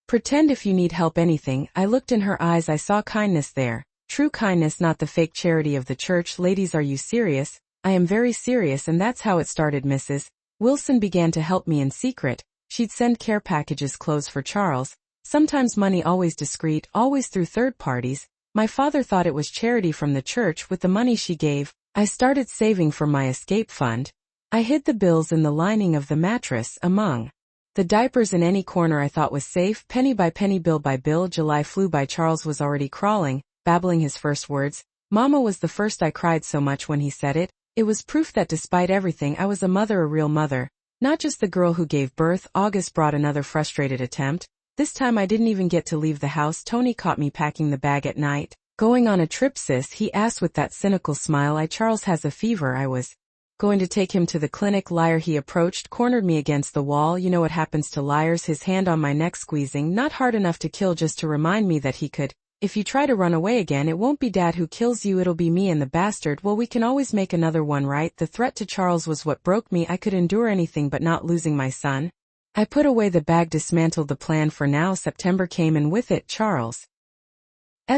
pretend. If you need help, anything. I looked in her eyes. I saw kindness there. True kindness, not the fake charity of the church. Ladies, are you serious? I am very serious, and that's how it started. Mrs. Wilson began to help me in secret. She'd send care packages, clothes for Charles. Sometimes money, always discreet, always through third parties. My father thought it was charity from the church. With the money she gave, I started saving for my escape fund. I hid the bills in the lining of the mattress, among the diapers, in any corner I thought was safe. Penny by penny, bill by bill. July flew by. Charles was already crawling, babbling his first words. Mama was the first. I cried so much when he said it. It was proof that despite everything, I was a mother, a real mother. Not just the girl who gave birth. August brought another frustrated attempt. This time I didn't even get to leave the house. Tony caught me packing the bag at night. Going on a trip, sis? He asked with that cynical smile. Charles has a fever. I was going to take him to the clinic. Liar. He approached, cornered me against the wall. You know what happens to liars. His hand on my neck, squeezing, not hard enough to kill, just to remind me that he could. If you try to run away again, it won't be Dad who kills you, it'll be me and the bastard. Well, we can always make another one, right? The threat to Charles was what broke me. I could endure anything but not losing my son. I put away the bag, dismantled the plan for now. September came, and with it, Charles'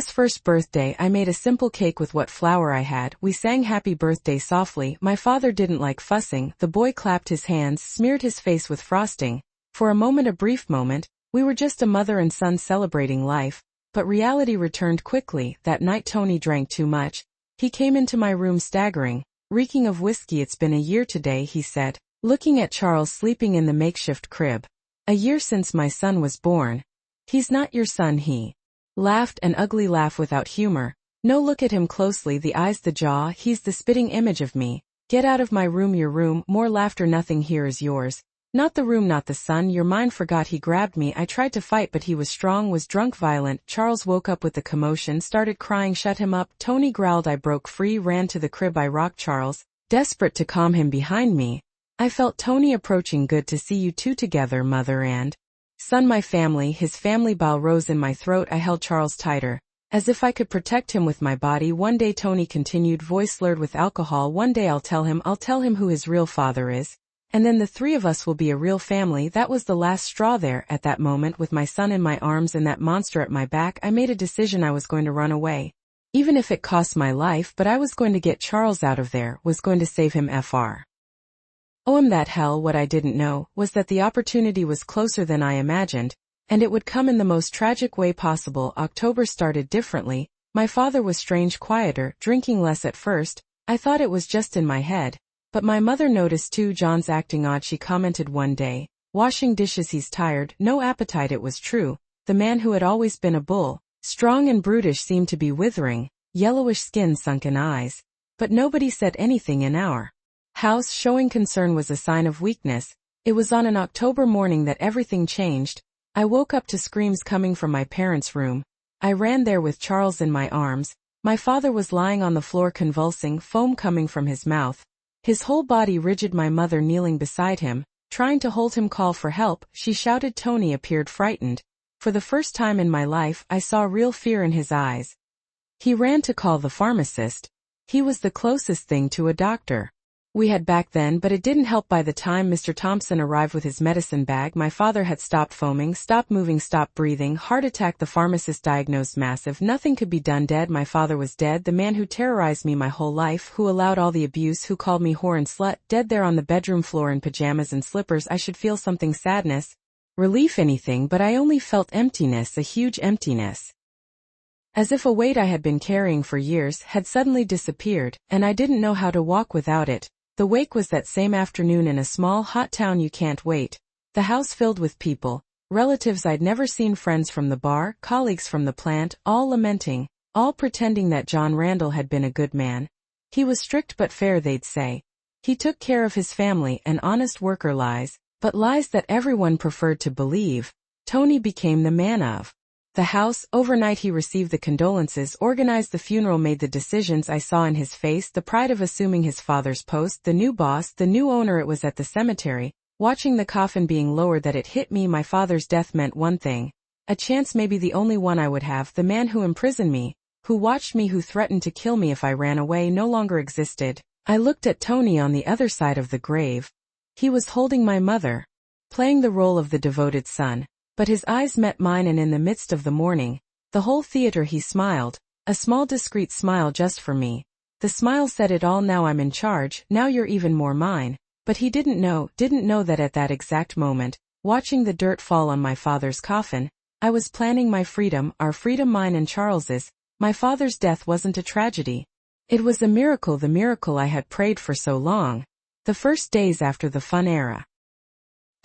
first birthday. I made a simple cake with what flour I had. We sang happy birthday softly. My father didn't like fussing. The boy clapped his hands, smeared his face with frosting. For a moment, a brief moment, we were just a mother and son celebrating life. But reality returned quickly. That night Tony drank too much. He came into my room staggering, reeking of whiskey. It's been a year today, he said, looking at Charles sleeping in the makeshift crib. A year since my son was born. He's not your son, he laughed, an ugly laugh without humor. No, look at him closely, the eyes, the jaw. He's the spitting image of me. Get out of my room. Your room. More laughter. Nothing here is yours. Not the room, not the son. You're mine. Forgot. He grabbed me. I tried to fight, but he was strong, was drunk, violent. Charles woke up with the commotion, started crying. Shut him up. Tony growled. I broke free, ran to the crib. I rocked Charles, desperate to calm him behind me. I felt Tony approaching. Good to see you two together, mother and son. My family. His family. Bile rose in my throat. I held Charles tighter, as if I could protect him with my body. One day, Tony continued, voice slurred with alcohol, one day I'll tell him who his real father is. And then the three of us will be a real family. That was the last straw there. At that moment, with my son in my arms and that monster at my back, I made a decision. I was going to run away. Even if it cost my life, but I was going to get Charles out of there, was going to save him. Fr. That hell. What I didn't know was that the opportunity was closer than I imagined, and it would come in the most tragic way possible. October started differently. My father was strange, quieter, drinking less at first. I thought it was just in my head. But my mother noticed too. John's acting odd, she commented one day. Washing dishes. He's tired, no appetite. It was true. The man who had always been a bull, strong and brutish, seemed to be withering, yellowish skin, sunken eyes. But nobody said anything in our house. Showing concern was a sign of weakness. It was on an October morning that everything changed. I woke up to screams coming from my parents' room. I ran there with Charles in my arms. My father was lying on the floor convulsing, foam coming from his mouth. His whole body rigid, my mother kneeling beside him, trying to hold him. Call for help, she shouted. Tony appeared frightened. For the first time in my life, I saw real fear in his eyes. He ran to call the pharmacist. He was the closest thing to a doctor we had back then, but it didn't help. By the time Mr. Thompson arrived with his medicine bag, my father had stopped foaming, stopped moving, stopped breathing. Heart attack, the pharmacist diagnosed massive. Nothing could be done. Dead. My father was dead. The man who terrorized me my whole life, who allowed all the abuse, who called me whore and slut, dead there on the bedroom floor in pajamas and slippers. I should feel something, sadness, relief, anything, but I only felt emptiness, a huge emptiness. As if a weight I had been carrying for years had suddenly disappeared, and I didn't know how to walk without it. The wake was that same afternoon in a small, hot town. You can't wait. The house filled with people, relatives I'd never seen, friends from the bar, colleagues from the plant, all lamenting, all pretending that John Randall had been a good man. He was strict but fair, they'd say. He took care of his family, an honest worker. Lies, but lies that everyone preferred to believe. Tony became the man of the house. Overnight he received the condolences, organized the funeral, made the decisions. I saw in his face the pride of assuming his father's post, the new boss, the new owner. It was at the cemetery, watching the coffin being lowered, that it hit me. My father's death meant one thing, a chance, maybe the only one I would have. The man who imprisoned me, who watched me, who threatened to kill me if I ran away, no longer existed. I looked at Tony on the other side of the grave. He was holding my mother, playing the role of the devoted son. But his eyes met mine, and in the midst of the mourning, the whole theater, he smiled, a small discreet smile just for me. The smile said it all. Now I'm in charge, now you're even more mine. But he didn't know that at that exact moment, watching the dirt fall on my father's coffin, I was planning my freedom, our freedom, mine and Charles's. My father's death wasn't a tragedy. It was a miracle, the miracle I had prayed for so long. The first days after the fun era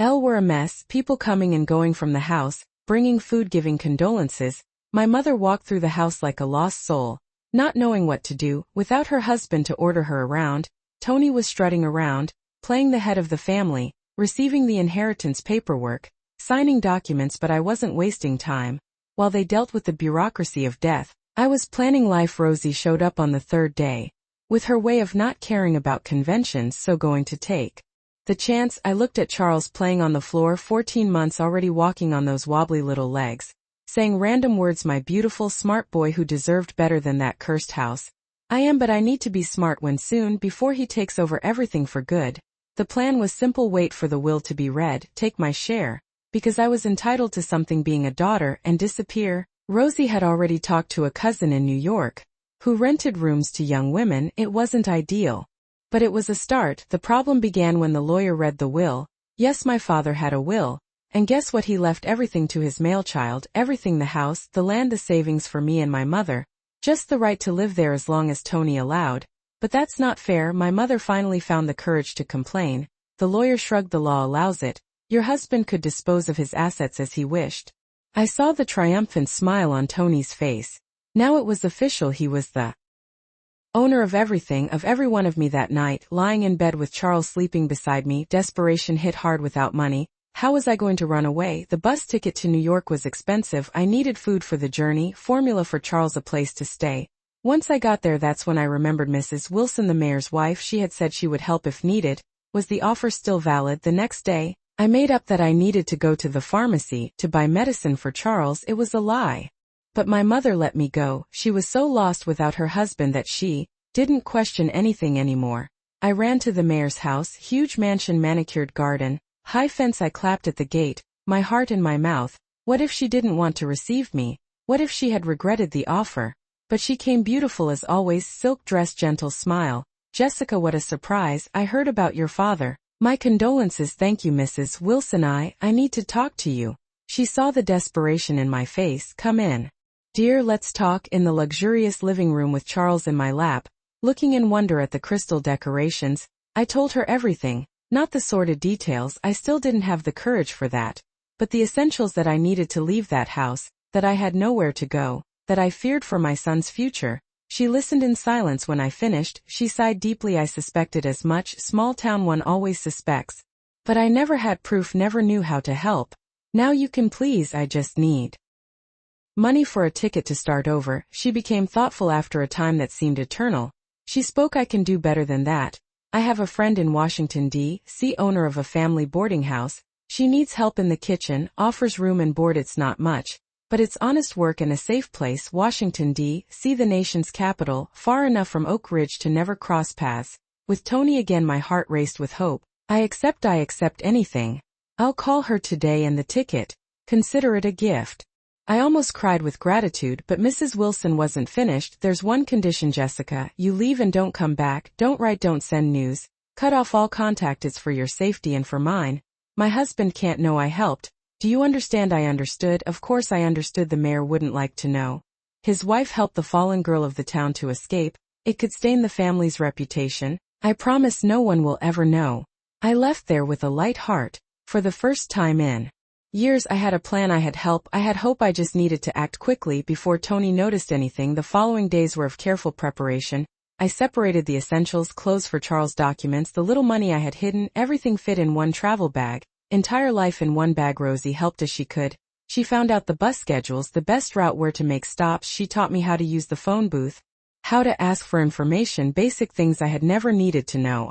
were a mess, people coming and going from the house, bringing food, giving condolences. My mother walked through the house like a lost soul, not knowing what to do, without her husband to order her around. Tony was strutting around, playing the head of the family, receiving the inheritance paperwork, signing documents, but I wasn't wasting time. While they dealt with the bureaucracy of death, I was planning life. Rosie showed up on the third day, with her way of not caring about conventions, so going to take the chance. I looked at Charles playing on the floor, 14 months already, walking on those wobbly little legs, saying random words. My beautiful, smart boy who deserved better than that cursed house. I am, but I need to be smart when soon, before he takes over everything for good. The plan was simple: wait for the will to be read, take my share, because I was entitled to something, being a daughter, and disappear. Rosie had already talked to a cousin in New York, who rented rooms to young women. It wasn't ideal, but it was a start. The problem began when the lawyer read the will. Yes, my father had a will, and guess what? He left everything to his male child, everything: the house, the land, the savings for me and my mother, just the right to live there as long as Tony allowed. But that's not fair. My mother finally found the courage to complain. The lawyer shrugged. The law allows it. Your husband could dispose of his assets as he wished. I saw the triumphant smile on Tony's face. Now it was official, he was the owner of everything, of every one of me. That night, lying in bed with Charles sleeping beside me, desperation hit hard. Without money, how was I going to run away? The bus ticket to New York was expensive. I needed food for the journey, formula for Charles, a place to stay. Once I got there, that's when I remembered Mrs. Wilson, the mayor's wife. She had said she would help if needed. Was the offer still valid? The next day, I made up that I needed to go to the pharmacy to buy medicine for Charles. It was a lie. But my mother let me go. She was so lost without her husband that she didn't question anything anymore. I ran to the mayor's house, huge mansion, manicured garden, high fence. I clapped at the gate, my heart in my mouth. What if she didn't want to receive me? What if she had regretted the offer? But she came, beautiful as always, silk dress, gentle smile. Jessica, what a surprise. I heard about your father. My condolences. Thank you, Mrs. Wilson. I need to talk to you. She saw the desperation in my face. Come in, dear, let's talk. In the luxurious living room with Charles in my lap, looking in wonder at the crystal decorations, I told her everything. Not the sordid details, I still didn't have the courage for that, but the essentials: that I needed to leave that house, that I had nowhere to go, that I feared for my son's future. She listened in silence. When I finished, she sighed deeply. I suspected as much. Small town, one always suspects. But I never had proof, never knew how to help. Now you can please, I just need money for a ticket to start over. She became thoughtful after a time that seemed eternal. She spoke, I can do better than that. I have a friend in Washington, D.C., owner of a family boarding house. She needs help in the kitchen, offers room and board. It's not much, but it's honest work and a safe place. Washington, D.C., the nation's capital, far enough from Oak Ridge to never cross paths. With Tony again, my heart raced with hope. I accept anything. I'll call her today, and the ticket. Consider it a gift. I almost cried with gratitude, but Mrs. Wilson wasn't finished. There's one condition, Jessica. You leave and don't come back. Don't write, don't send news. Cut off all contact. It's for your safety and for mine. My husband can't know I helped. Do you understand? I understood. Of course I understood. The mayor wouldn't like to know. His wife helped the fallen girl of the town to escape. It could stain the family's reputation. I promise no one will ever know. I left there with a light heart. For the first time in years, I had a plan, I had help, I had hope. I just needed to act quickly before Tony noticed anything. The following days were of careful preparation. I separated the essentials, clothes for Charles, documents, the little money I had hidden, everything fit in one travel bag. Entire life in one bag. Rosie helped as she could. She found out the bus schedules, the best route, where to make stops. She taught me how to use the phone booth, how to ask for information, basic things I had never needed to know.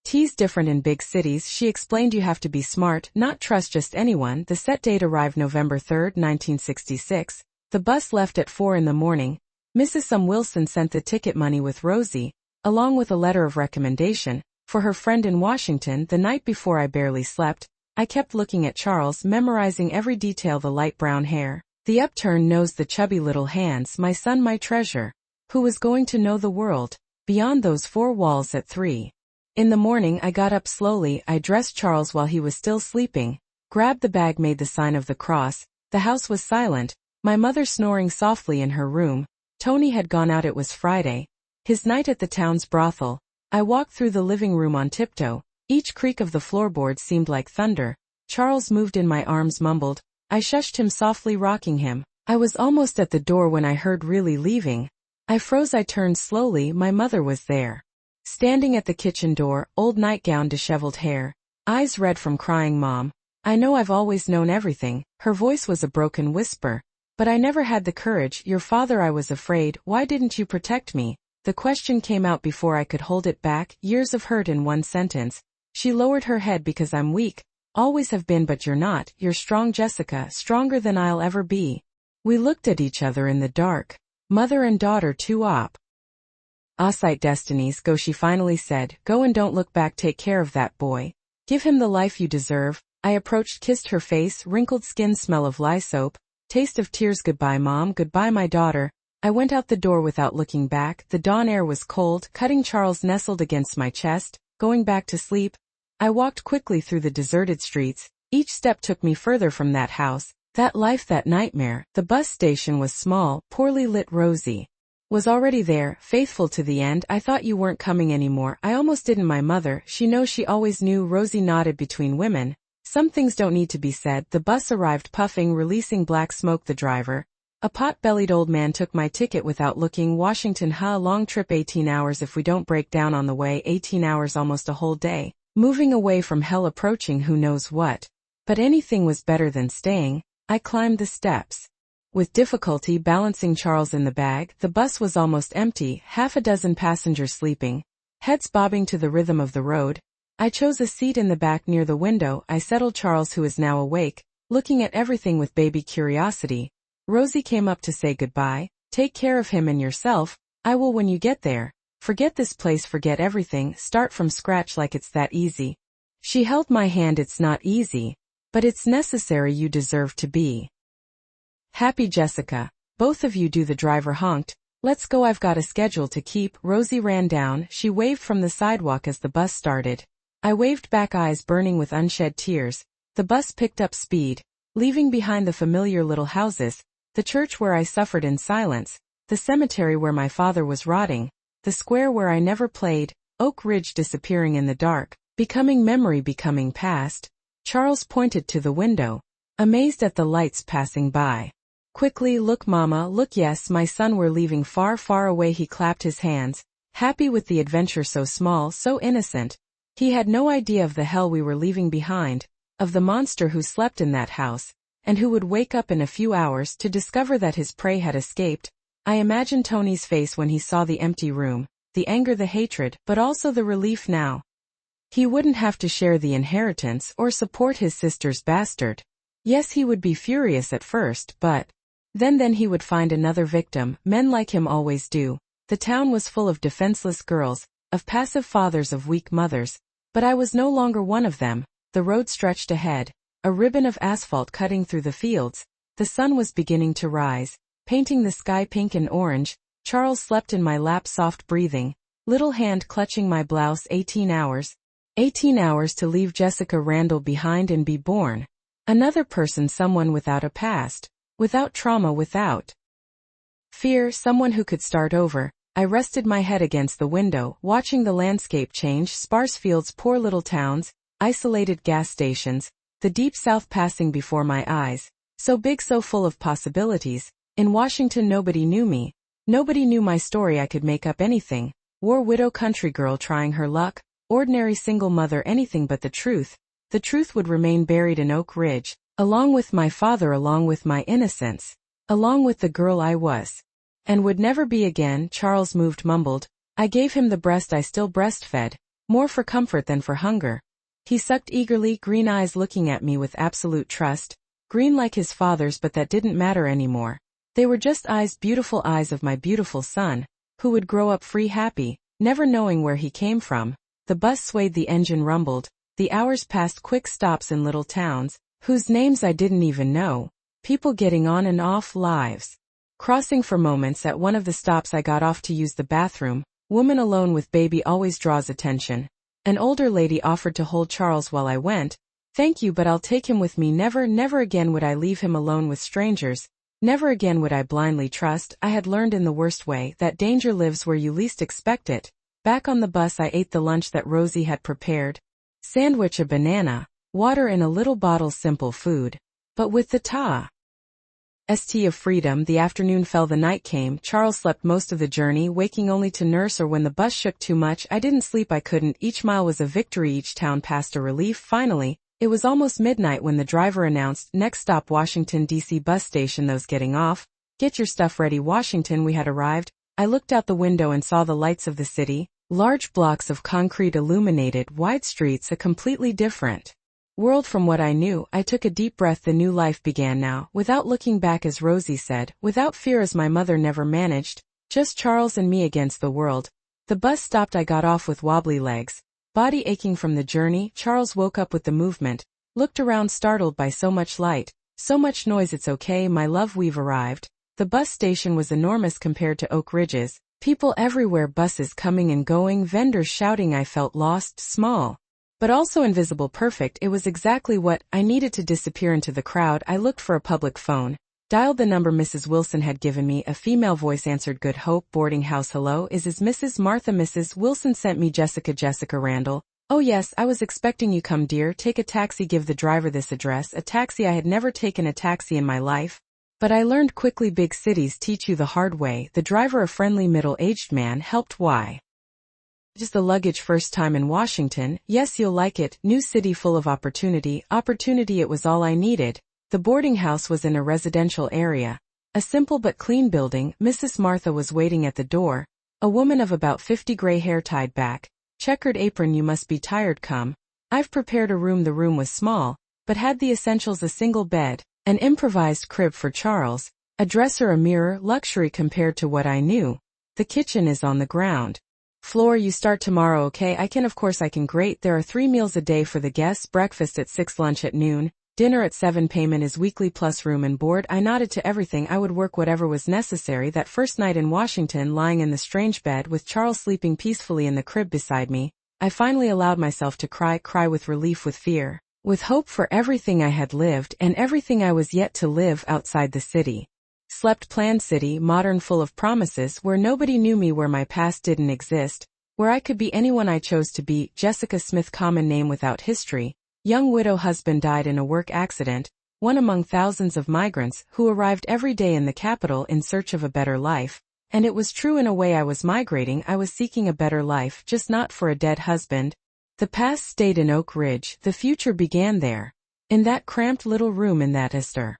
T's different in big cities. She explained you have to be smart, not trust just anyone. The set date arrived November 3, 1966. The bus left at 4 in the morning. Mrs. Wilson sent the ticket money with Rosie, along with a letter of recommendation, for her friend in Washington. The night before, I barely slept. I kept looking at Charles, memorizing every detail, the light brown hair, the upturned nose, the chubby little hands. My son, my treasure, who was going to know the world beyond those four walls. At 3 in the morning, I got up slowly. I dressed Charles while he was still sleeping, grabbed the bag, made the sign of the cross. The house was silent, my mother snoring softly in her room. Tony had gone out. It was Friday, his night at the town's brothel. I walked through the living room on tiptoe. Each creak of the floorboards seemed like thunder. Charles moved in my arms, mumbled. I shushed him softly, rocking him. I was almost at the door when I heard, really leaving? I froze. I turned slowly. My mother was there, standing at the kitchen door, old nightgown, disheveled hair, eyes red from crying. Mom, I know, I've always known everything. Her voice was a broken whisper. But I never had the courage. Your father, I was afraid. Why didn't you protect me? The question came out before I could hold it back. Years of hurt in one sentence. She lowered her head. Because I'm weak. Always have been, but you're not. You're strong, Jessica, stronger than I'll ever be. We looked at each other in the dark. Mother and daughter, two opposite destinies. Go, she finally said. Go and don't look back. Take care of that boy. Give him the life you deserve. I approached, kissed her face, wrinkled skin, smell of lye soap, taste of tears. Goodbye, Mom. Goodbye, my daughter. I went out the door without looking back. The dawn air was cold, cutting. Charles nestled against my chest, going back to sleep. I walked quickly through the deserted streets. Each step took me further from that house, that life, that nightmare. The bus station was small, poorly lit. Rosie was already there, faithful to the end. I thought you weren't coming anymore. I almost didn't. My mother, she knows, she always knew. Rosie nodded. Between women, some things don't need to be said. The bus arrived, puffing, releasing black smoke. The driver, a pot-bellied old man, took my ticket without looking. Washington, long trip, 18 hours if we don't break down on the way. 18 hours, almost a whole day. Moving away from hell, approaching who knows what. But anything was better than staying. I climbed the steps, with difficulty balancing Charles in the bag. The bus was almost empty, half a dozen passengers sleeping, heads bobbing to the rhythm of the road. I chose a seat in the back near the window. I settled Charles, who is now awake, looking at everything with baby curiosity. Rosie came up to say goodbye. Take care of him and yourself. I will when you get there. Forget this place, forget everything, start from scratch, like it's that easy. She held my hand. It's not easy, but it's necessary. You deserve to be happy, Jessica. Both of you do. The driver honked. Let's go, I've got a schedule to keep. Rosie ran down. She waved from the sidewalk as the bus started. I waved back, eyes burning with unshed tears. The bus picked up speed, leaving behind the familiar little houses, the church where I suffered in silence, the cemetery where my father was rotting, the square where I never played, Oak Ridge disappearing in the dark, becoming memory, becoming past. Charles pointed to the window, amazed at the lights passing by. Quickly, look, Mama, look. Yes, my son, we're leaving far, far away. He clapped his hands, happy with the adventure, so small, so innocent. He had no idea of the hell we were leaving behind, of the monster who slept in that house, and who would wake up in a few hours to discover that his prey had escaped. I imagined Tony's face when he saw the empty room, the anger, the hatred, but also the relief now. He wouldn't have to share the inheritance or support his sister's bastard. Yes, he would be furious at first, but then he would find another victim. Men like him always do. The town was full of defenseless girls, of passive fathers, of weak mothers, but I was no longer one of them. The road stretched ahead, a ribbon of asphalt cutting through the fields. The sun was beginning to rise, painting the sky pink and orange. Charles slept in my lap, soft breathing, little hand clutching my blouse. 18 hours. 18 hours to leave Jessica Randall behind and be born. Another person, someone without a past, without trauma, without fear, someone who could start over. I rested my head against the window, watching the landscape change, sparse fields, poor little towns, isolated gas stations, the deep south passing before my eyes, so big, so full of possibilities. In Washington nobody knew me. Nobody knew my story. I could make up anything. War widow, country girl trying her luck, ordinary single mother, anything but the truth. The truth would remain buried in Oak Ridge, along with my father, along with my innocence, along with the girl I was, and would never be again. Charles moved, mumbled. I gave him the breast I still breastfed, more for comfort than for hunger. He sucked eagerly, green eyes looking at me with absolute trust, green like his father's, but that didn't matter anymore. They were just eyes, beautiful eyes of my beautiful son, who would grow up free, happy, never knowing where he came from. The bus swayed, the engine rumbled, the hours passed, quick stops in little towns, whose names I didn't even know, people getting on and off, lives crossing for moments. At one of the stops I got off to use the bathroom. Woman alone with baby always draws attention. An older lady offered to hold Charles while I went. Thank you, but I'll take him with me. Never, never again would I leave him alone with strangers. Never again would I blindly trust. I had learned in the worst way that danger lives where you least expect it. Back on the bus I ate the lunch that Rosie had prepared. Sandwich, a banana, water in a little bottle, simple food. But with the taste of freedom. The afternoon fell, the night came. Charles slept most of the journey, waking only to nurse, or when the bus shook too much. I didn't sleep, I couldn't. Each mile was a victory, each town passed a relief. Finally, it was almost midnight when the driver announced, next stop Washington, D.C. bus station. Those getting off, get your stuff ready. Washington, we had arrived. I looked out the window and saw the lights of the city, large blocks of concrete, illuminated, wide streets, a completely different world from what I knew. I took a deep breath. The new life began now, without looking back, as Rosie said, without fear, as my mother never managed, just Charles and me against the world. The bus stopped. I got off with wobbly legs, body aching from the journey. Charles woke up with the movement, looked around, startled by so much light, so much noise. It's okay, my love, we've arrived. The bus station was enormous compared to Oak Ridge's. People everywhere, buses coming and going, vendors shouting. I felt lost, small, but also invisible, perfect. It was exactly what I needed to disappear into the crowd. I looked for a public phone, dialed the number Mrs. Wilson had given me. A female voice answered. Good Hope boarding house. Hello, is Mrs. Martha? Mrs. Wilson sent me Jessica Randall. Oh yes, I was expecting you. Come dear, take a taxi. Give the driver this address. A taxi. I had never taken a taxi in my life, but I learned quickly, big cities teach you the hard way. The driver, a friendly middle-aged man, helped. Why? Just the luggage. First time in Washington. Yes, you'll like it. New city full of opportunity. Opportunity, it was all I needed. The boarding house was in a residential area. A simple but clean building. Mrs. Martha was waiting at the door. A woman of about 50, gray hair tied back, checkered apron. You must be tired. Come. I've prepared a room. The room was small, but had the essentials: a single bed, an improvised crib for Charles, a dresser, a mirror, luxury compared to what I knew. The kitchen is on the ground floor. You start tomorrow, okay? I can, of course I can. Great. There are 3 meals a day for the guests, breakfast at 6, lunch at noon, dinner at 7. Payment is weekly plus room and board. I nodded to everything. I would work whatever was necessary. That first night in Washington, lying in the strange bed with Charles sleeping peacefully in the crib beside me, I finally allowed myself to cry with relief, with fear, with hope for everything I had lived and everything I was yet to live outside the city. Slept, planned city, modern, full of promises, where nobody knew me, where my past didn't exist, where I could be anyone I chose to be. Jessica Smith, common name without history. Young widow, husband died in a work accident, one among thousands of migrants who arrived every day in the capital in search of a better life. And it was true in a way. I was migrating, I was seeking a better life, just not for a dead husband. The past stayed in Oak Ridge, the future began there. In that cramped little room in that Easter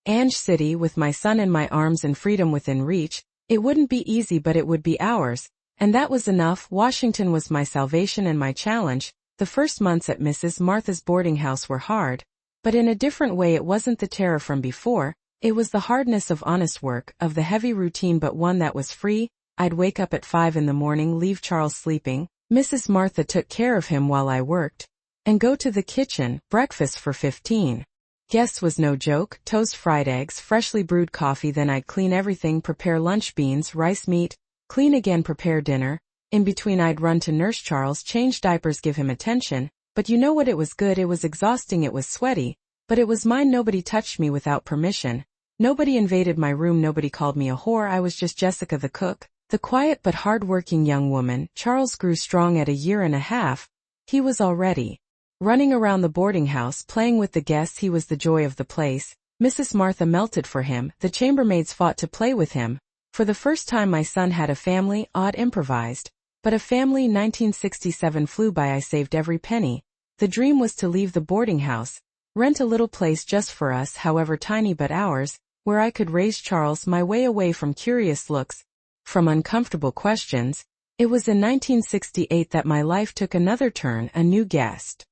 Ange City with my son in my arms and freedom within reach. It wouldn't be easy, but it would be ours. And that was enough. Washington was my salvation and my challenge. The first months at Mrs. Martha's boarding house were hard. But in a different way. It wasn't the terror from before. It was the hardness of honest work, of the heavy routine, but one that was free. I'd wake up at 5 in the morning, leave Charles sleeping. Mrs. Martha took care of him while I worked. And go to the kitchen, breakfast for 15 guests was no joke, toast, fried eggs, freshly brewed coffee. Then I'd clean everything, prepare lunch, beans, rice, meat, clean again, prepare dinner. In between I'd run to nurse Charles, change diapers, give him attention. But you know what, it was good. It was exhausting, it was sweaty. But it was mine. Nobody touched me without permission. Nobody invaded my room. Nobody called me a whore. I was just Jessica the cook, the quiet but hard-working young woman. Charles grew strong at 1.5 years. He was already running around the boarding house, playing with the guests. He was the joy of the place. Mrs. Martha melted for him. The chambermaids fought to play with him. For the first time my son had a family, odd, improvised. But a family. 1967 flew by. I saved every penny. The dream was to leave the boarding house, rent a little place just for us, however tiny but ours, where I could raise Charles, my way away from curious looks, from uncomfortable questions. It was in 1968 that my life took another turn. A new guest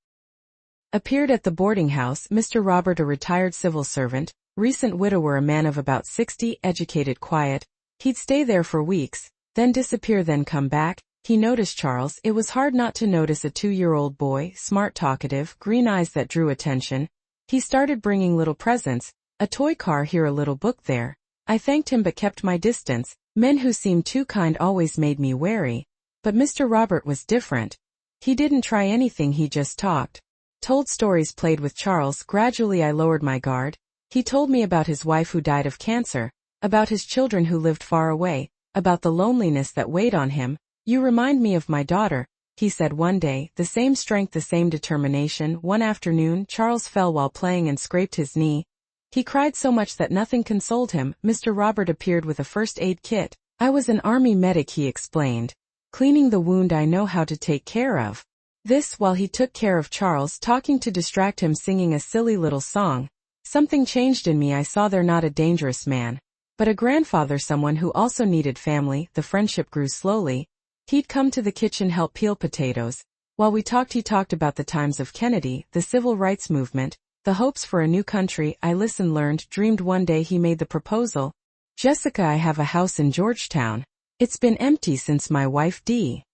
appeared at the boarding house. Mr. Robert, a retired civil servant, recent widower, a man of about 60, educated, quiet. He'd stay there for weeks, then disappear, then come back. He noticed Charles. It was hard not to notice a 2-year-old boy, smart, talkative, green eyes that drew attention. He started bringing little presents, a toy car here, a little book there. I thanked him but kept my distance. Men who seemed too kind always made me wary. But Mr. Robert was different. He didn't try anything, he just talked. Told stories, played with Charles. Gradually I lowered my guard. He told me about his wife who died of cancer, about his children who lived far away, about the loneliness that weighed on him. You remind me of my daughter, he said one day, the same strength, the same determination. One afternoon, Charles fell while playing and scraped his knee. He cried so much that nothing consoled him. Mr. Robert appeared with a first aid kit. I was an army medic, he explained. Cleaning the wound I know how to take care of. This while he took care of Charles, talking to distract him, singing a silly little song. Something changed in me. I saw there not a dangerous man, but a grandfather, someone who also needed family. The friendship grew slowly. He'd come to the kitchen, help peel potatoes. While we talked, he talked about the times of Kennedy, the civil rights movement, the hopes for a new country. I listened, learned, dreamed. One day he made the proposal. Jessica, I have a house in Georgetown. It's been empty since my wife D.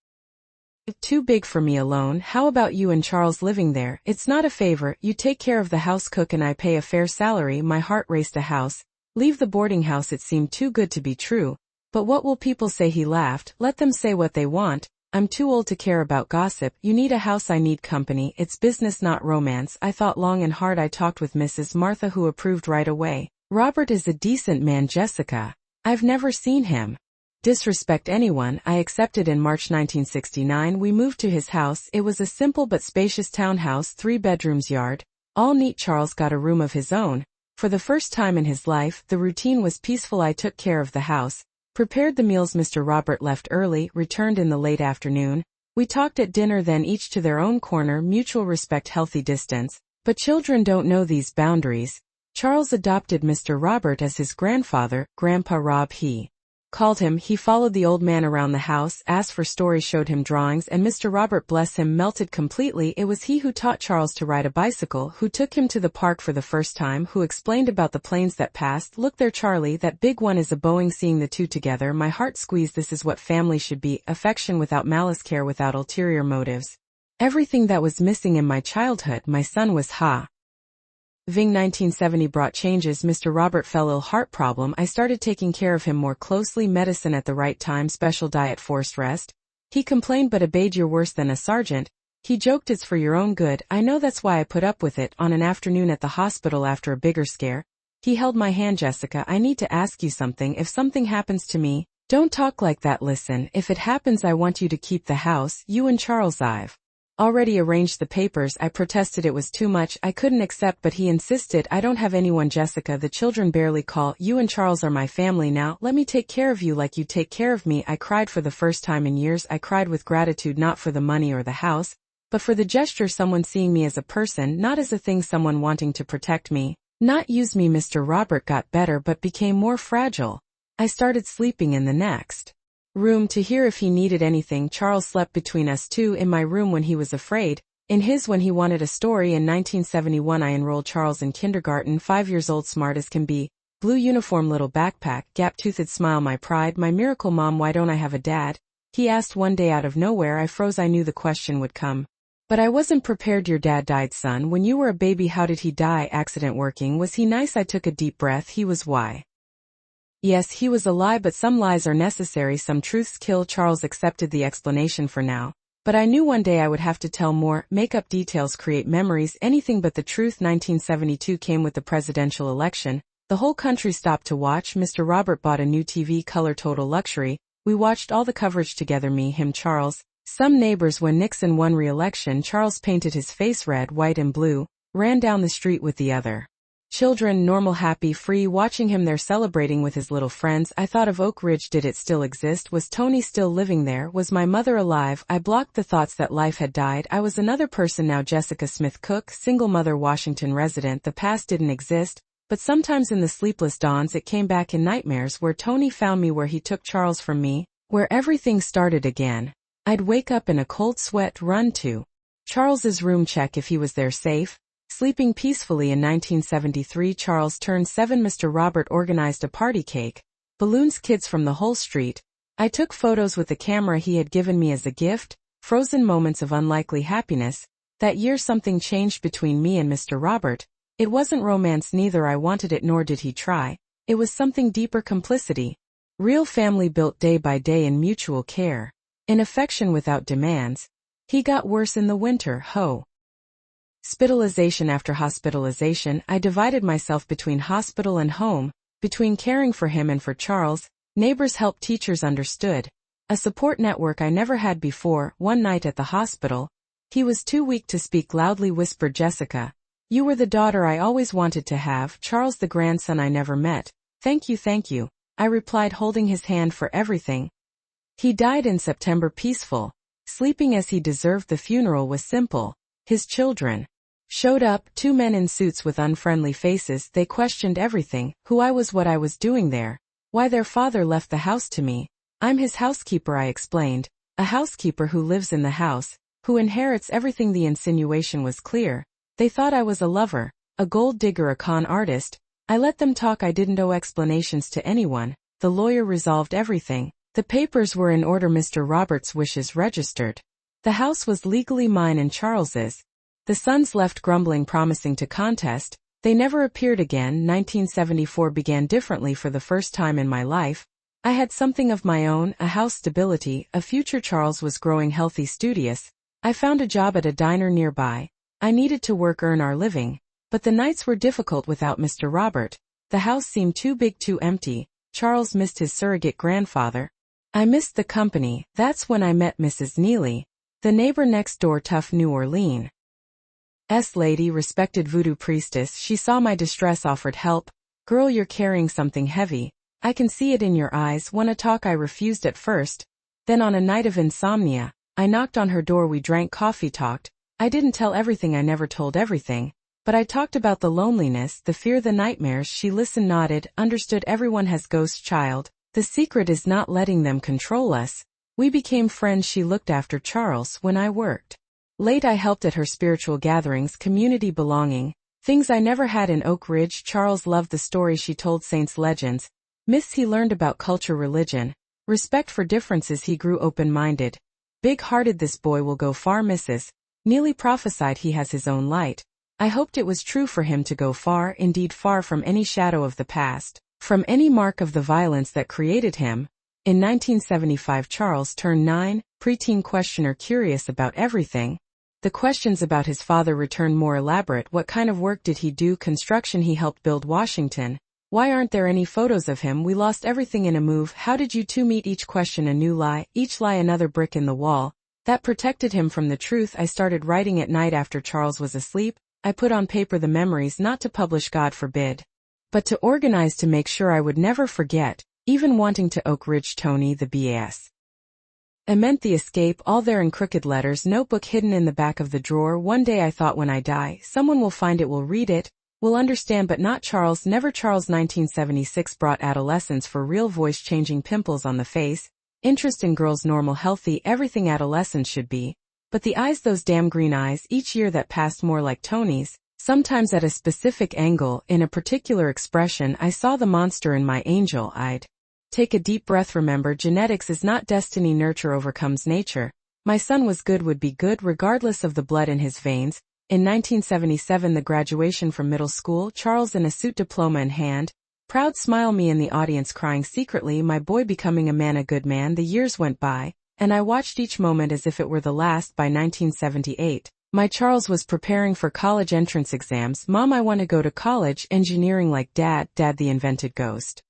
Too big for me alone. How about you and Charles living there? It's not a favor. You take care of the house, cook, and I pay a fair salary. My heart raced. A house. Leave the boarding house. It seemed too good to be true. But what will people say? He laughed. Let them say what they want. I'm too old to care about gossip. You need a house, I need company. It's business, not romance. I thought long and hard. I talked with Mrs. Martha, who approved right away. Robert is a decent man, Jessica. I've never seen him disrespect anyone. I accepted. In March 1969 we moved to his house. It was a simple but spacious townhouse, 3 bedrooms, yard, all neat. Charles got a room of his own. For the first time in his life, the routine was peaceful. I took care of the house, prepared the meals. Mr. Robert left early, returned in the late afternoon. We talked at dinner, then each to their own corner, mutual respect, healthy distance. But children don't know these boundaries. Charles adopted Mr. Robert as his grandfather, Grandpa Rob he called him. He followed the old man around the house, asked for stories, showed him drawings, and Mr. Robert, bless him, melted completely. It was he who taught Charles to ride a bicycle, who took him to the park for the first time, who explained about the planes that passed. Look there, Charlie, that big one is a Boeing. Seeing the two together, my heart squeezed. This is what family should be, affection without malice, care without ulterior motives. Everything that was missing in my childhood. My son was Ving 1970 brought changes. Mr. Robert fell ill, heart problem. I started taking care of him more closely, medicine at the right time, special diet, forced rest. He complained but obeyed. You're worse than a sergeant. He joked, it's for your own good. I know, that's why I put up with it. On an afternoon at the hospital after a bigger scare, he held my hand. Jessica, I need to ask you something. If something happens to me, don't talk like that. Listen, if it happens, I want you to keep the house, you and Charles. I've already arranged the papers. I protested, it was too much. I couldn't accept, but he insisted. I don't have anyone, Jessica. The children barely call. You and Charles are my family now. Let me take care of you like you take care of me. I cried for the first time in years. I cried with gratitude, not for the money or the house, but for the gesture someone seeing me as a person, not as a thing, someone wanting to protect me, not use me. Mr. Robert got better but became more fragile. I started sleeping in the next room to hear if he needed anything. Charles slept between us two, in my room when he was afraid, in his when he wanted a story. In 1971 I enrolled Charles in kindergarten, 5 years old, smart as can be, blue uniform, little backpack, gap-toothed smile, my pride, my miracle. Mom, why don't I have a dad? He asked one day out of nowhere. I froze. I knew the question would come, but I wasn't prepared. Your dad died, son, when you were a baby. How did he die? Accident working. Was he nice? I took a deep breath. He was. Why? Yes, he was a lie, but some lies are necessary, some truths kill. Charles accepted the explanation for now, but I knew one day I would have to tell more, make up details, create memories, anything but the truth. 1972 came with the presidential election. The whole country stopped to watch. Mr. Robert bought a new TV, color, total luxury. We watched all the coverage together, me, him, Charles, some neighbors. When Nixon won re-election, Charles painted his face red, white and blue, ran down the street with the other children, normal, happy, free, watching him there celebrating with his little friends. I thought of Oak Ridge. Did it still exist? Was Tony still living there? Was my mother alive? I blocked the thoughts that life had died. I was another person now. Jessica Smith Cook, single mother, Washington resident. The past didn't exist, but sometimes in the sleepless dawns it came back in nightmares, where Tony found me, where he took Charles from me, where everything started again. I'd wake up in a cold sweat, run to Charles's room, check if he was there safe, sleeping peacefully. In 1973 Charles turned 7. Mr. Robert organized a party, cake, balloons, kids from the whole street. I took photos with the camera he had given me as a gift, frozen moments of unlikely happiness. That year something changed between me and Mr. Robert. It wasn't romance, neither I wanted it nor did he try. It was something deeper, complicity. Real family built day by day in mutual care, in affection without demands. He got worse in the winter. Hospitalization after hospitalization, I divided myself between hospital and home, between caring for him and for Charles. Neighbors helped, teachers understood. A support network I never had before. One night at the hospital, he was too weak to speak, loudly whispered Jessica, "You were the daughter I always wanted to have, Charles, the grandson I never met." Thank you, I replied, holding his hand for everything. He died in September, peaceful, sleeping as he deserved. The funeral was simple. His children showed up, 2 men in suits with unfriendly faces. They questioned everything, who I was, what I was doing there, why their father left the house to me. I'm his housekeeper, I explained, a housekeeper who lives in the house, who inherits everything. The insinuation was clear. They thought I was a lover, a gold digger, a con artist. I let them talk. I didn't owe explanations to anyone. The lawyer resolved everything. The papers were in order. Mr. Robert's wishes registered. The house was legally mine and Charles's. The sons left grumbling, promising to contest. They never appeared again. 1974 began differently. For the first time in my life, I had something of my own, a house, stability, a future. Charles was growing healthy, studious. I found a job at a diner nearby. I needed to work, earn our living. But the nights were difficult without Mr. Robert. The house seemed too big, too empty. Charles missed his surrogate grandfather. I missed the company. That's when I met Mrs. Neely, the neighbor next door, tough New Orleans lady, respected voodoo priestess. She saw my distress, offered help. "Girl, you're carrying something heavy. I can see it in your eyes. Wanna talk?" I refused at first. Then on a night of insomnia, I knocked on her door. We drank coffee, talked. I didn't tell everything, I never told everything. But I talked about the loneliness, the fear, the nightmares. She listened, nodded, understood. Everyone has ghosts, child. The secret is not letting them control us. We became friends. She looked after Charles when I worked late. I helped at her spiritual gatherings, community belonging, things I never had in Oak Ridge. Charles loved the stories she told, saints, legends, myths. He learned about culture, religion, respect for differences. He grew open-minded, big-hearted. This boy will go far. Mrs. Neely prophesied he has his own light. I hoped it was true for him to go far, indeed far from any shadow of the past, from any mark of the violence that created him. In 1975 Charles turned 9, preteen questioner, curious about everything. The questions about his father returned more elaborate. What kind of work did he do? Construction. He helped build Washington. Why aren't there any photos of him? We lost everything in a move. How did you two meet? Each question a new lie, each lie another brick in the wall that protected him from the truth. I started writing at night after Charles was asleep. I put on paper the memories, not to publish, God forbid, but to organize, to make sure I would never forget, even wanting to. Oak Ridge, Tony, the BAS. It meant the escape, all there in crooked letters, notebook hidden in the back of the drawer. One day I thought, when I die, someone will find it, will read it, will understand, but not Charles, never Charles. 1976 brought adolescence for real, voice-changing, pimples on the face, interest in girls, normal, healthy, everything adolescence should be. But the eyes, those damn green eyes, each year that passed more like Tony's, sometimes at a specific angle, in a particular expression. I saw the monster in my angel. I'd take a deep breath. Remember, genetics is not destiny, nurture overcomes nature. My son was good, would be good, regardless of the blood in his veins. In 1977, the graduation from middle school, Charles in a suit, diploma in hand, proud smile, me in the audience crying secretly, my boy becoming a man, a good man. The years went by, and I watched each moment as if it were the last. By 1978, my Charles was preparing for college entrance exams. Mom, I want to go to college, engineering like Dad. Dad, the invented ghost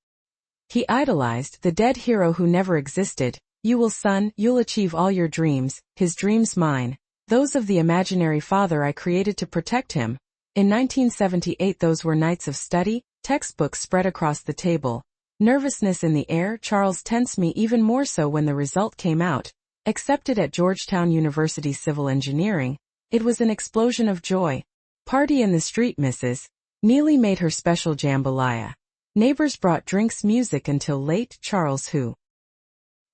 he idolized, the dead hero who never existed. You will, son, you'll achieve all your dreams, his dreams mine, those of the imaginary father I created to protect him. In 1978, those were nights of study, textbooks spread across the table, nervousness in the air. Charles tensed me even more so when the result came out. Accepted at Georgetown University Civil Engineering. It was an explosion of joy. Party in the street, Mrs. Neely made her special jambalaya. Neighbors brought drinks, music until late. Charles who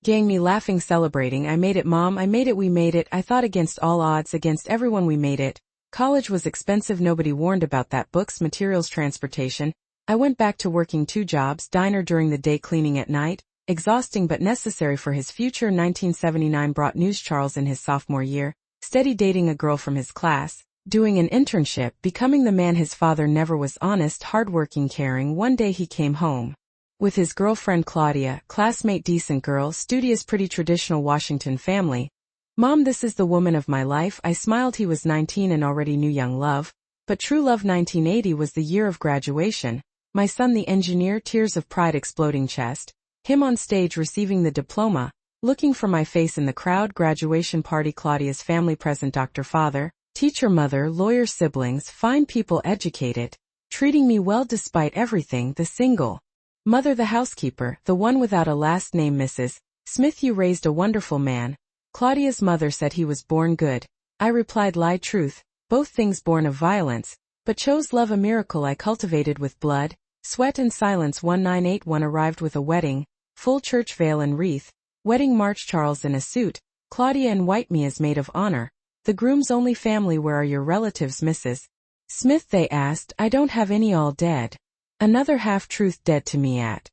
gang me laughing, celebrating. I made it, Mom, I made it, we made it. I thought against all odds, against everyone, we made it. College was expensive, nobody warned about that. Books, materials, transportation. I went back to working 2 jobs, diner during the day, cleaning at night, exhausting but necessary for his future. 1979 brought news. Charles in his sophomore year, steady dating a girl from his class, doing an internship, becoming the man his father never was, honest, hardworking, caring. One day he came home with his girlfriend Claudia, classmate, decent girl, studious, pretty, traditional Washington family. Mom, this is the woman of my life. I smiled. He was 19 and already knew young love, but true love. 1980 was the year of graduation. My son, the engineer, tears of pride, exploding chest. Him on stage receiving the diploma, looking for my face in the crowd. Graduation party, Claudia's family present, doctor, father, teacher, mother, lawyer, siblings, fine people, educated, treating me well despite everything. The single mother, the housekeeper, the one without a last name, Mrs. Smith. You raised a wonderful man. Claudia's mother said he was born good. I replied, lie, truth, both things born of violence, but chose love, a miracle I cultivated with blood, sweat and silence. 1981 arrived with a wedding, full church, veil and wreath, wedding march. Charles in a suit, Claudia in white, me as maid of honor. The groom's only family, where are your relatives, Mrs. Smith, they asked. I don't have any, all dead. Another half-truth, dead to me at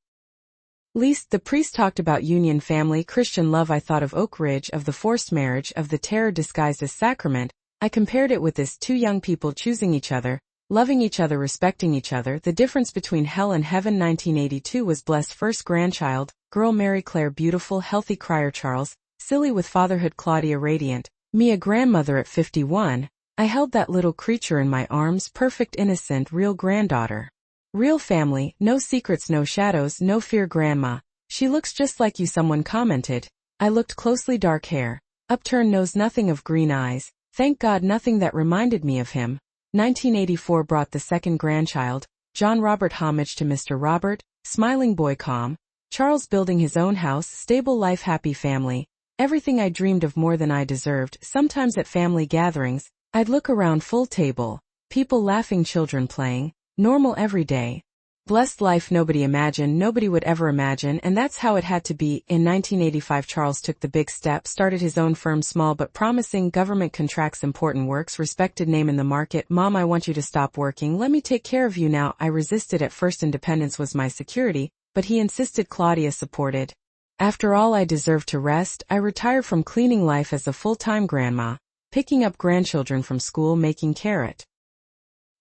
least. The priest talked about union, family, Christian love. I thought of Oak Ridge, of the forced marriage, of the terror disguised as sacrament. I compared it with this: 2 young people choosing each other, loving each other, respecting each other. The difference between hell and heaven. 1982 was blessed, first grandchild, girl, Mary Claire, beautiful, healthy crier. Charles, silly with fatherhood. Claudia, radiant, me a grandmother at 51. I held that little creature in my arms, perfect, innocent, real granddaughter. Real family, no secrets, no shadows, no fear. Grandma, she looks just like you, someone commented. I looked closely, dark hair, upturned nose, nothing of green eyes. Thank God, nothing that reminded me of him. 1984 brought the second grandchild, John Robert, homage to Mr. Robert, smiling boy, calm. Charles building his own house, stable life, happy family. Everything I dreamed of, more than I deserved. Sometimes at family gatherings, I'd look around, full table, people laughing, children playing, normal every day. Blessed life nobody imagined, nobody would ever imagine, and that's how it had to be. In 1985 Charles took the big step, started his own firm, small but promising, government contracts, important works, respected name in the market. Mom, I want you to stop working, let me take care of you now. I resisted at first, independence was my security, but he insisted. Claudia supported. After all, I deserved to rest. I retired from cleaning life as a full-time grandma, picking up grandchildren from school, making carrot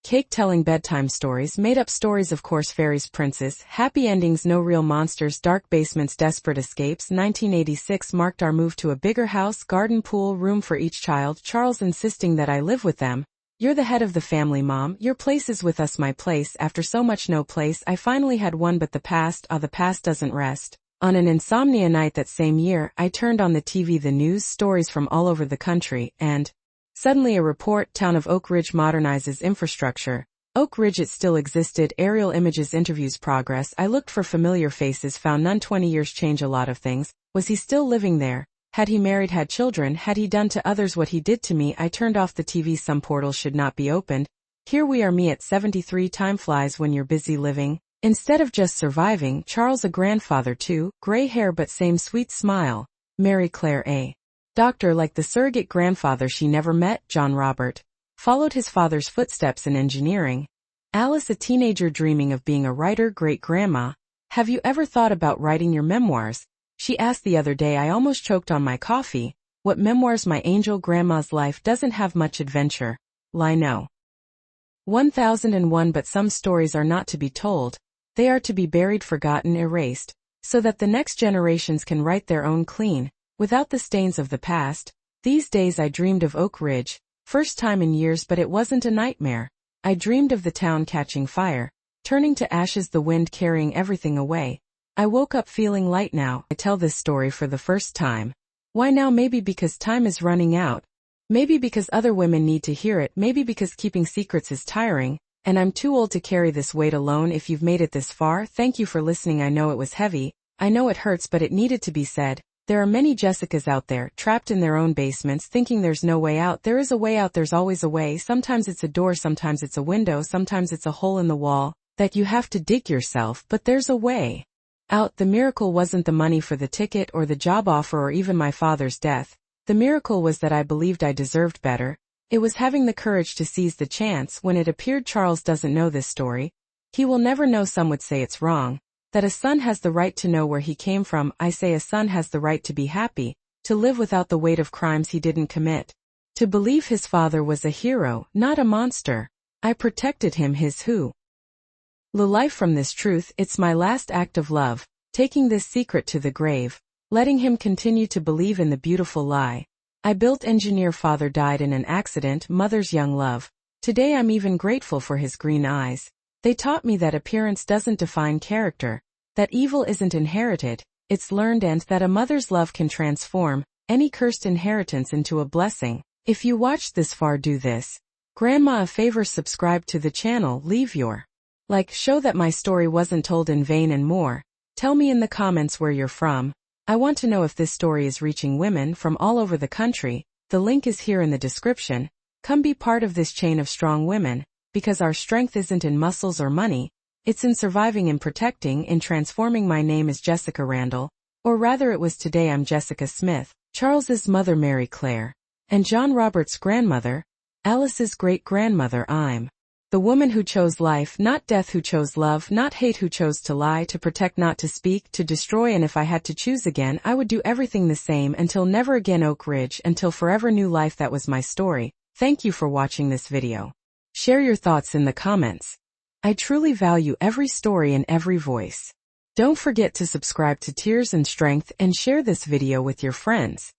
cake, telling bedtime stories, made-up stories, of course, fairies, princes, happy endings, no real monsters, dark basements, desperate escapes. 1986 marked our move to a bigger house, garden, pool, room for each child. Charles insisting that I live with them. You're the head of the family, Mom. Your place is with us, my place. After so much no place, I finally had one, but the past doesn't rest. On an insomnia night that same year, I turned on the TV, the news, stories from all over the country, and suddenly a report: town of Oak Ridge modernizes infrastructure. Oak Ridge, it still existed. Aerial images, interviews, progress. I looked for familiar faces, found none. 20 years change a lot of things. Was he still living there? Had he married, had children, had he done to others what he did to me? I turned off the TV. Some portals should not be opened. Here we are, me at 73. Time flies when you're busy living. Instead of just surviving. Charles, a grandfather too, gray hair but same sweet smile. Mary Claire, a doctor like the surrogate grandfather she never met. John Robert followed his father's footsteps in engineering. Alice, a teenager dreaming of being a writer. Great grandma, have you ever thought about writing your memoirs? She asked the other day. I almost choked on my coffee. What memoirs, my angel? Grandma's life doesn't have much adventure. Lino 1001. But some stories are not to be told. They are to be buried, forgotten, erased, so that the next generations can write their own clean, without the stains of the past. These days I dreamed of Oak Ridge, first time in years, but it wasn't a nightmare. I dreamed of the town catching fire, turning to ashes, the wind carrying everything away. I woke up feeling light now. I tell this story for the first time. Why now? Maybe because time is running out. Maybe because other women need to hear it. Maybe because keeping secrets is tiring, and I'm too old to carry this weight alone. If you've made it this far, thank you for listening. I know it was heavy. I know it hurts, but it needed to be said. There are many Jessicas out there, trapped in their own basements, thinking there's no way out. There is a way out. There's always a way. Sometimes it's a door, sometimes it's a window, sometimes it's a hole in the wall that you have to dig yourself, but there's a way out. The miracle wasn't the money for the ticket or the job offer or even my father's death. The miracle was that I believed I deserved better. It was having the courage to seize the chance when it appeared. Charles doesn't know this story. He will never know. Some would say it's wrong, that a son has the right to know where he came from. I say a son has the right to be happy, to live without the weight of crimes he didn't commit, to believe his father was a hero, not a monster. I protected him, his who. The life from this truth. It's my last act of love, taking this secret to the grave, letting him continue to believe in the beautiful lie. I built engineer. Father died in an accident. Mother's young love. Today I'm even grateful for his green eyes. They taught me that appearance doesn't define character, that evil isn't inherited, it's learned, and that a mother's love can transform any cursed inheritance into a blessing. If you watched this far, do this grandma a favor, subscribe to the channel, leave your like, show that my story wasn't told in vain, and more. Tell me in the comments where you're from. I want to know if this story is reaching women from all over the country. The link is here in the description. Come be part of this chain of strong women, because our strength isn't in muscles or money, it's in surviving, in protecting, in transforming. My name is Jessica Randall, or rather it was today. I'm Jessica Smith, Charles's mother Mary Claire, and John Robert's grandmother, Alice's great-grandmother. I'm the woman who chose life, not death, who chose love, not hate, who chose to lie, to protect, not to speak, to destroy. And if I had to choose again, I would do everything the same until never again. Oak Ridge, until forever. New life. That was my story. Thank you for watching this video. Share your thoughts in the comments. I truly value every story and every voice. Don't forget to subscribe to Tears and Strength and share this video with your friends.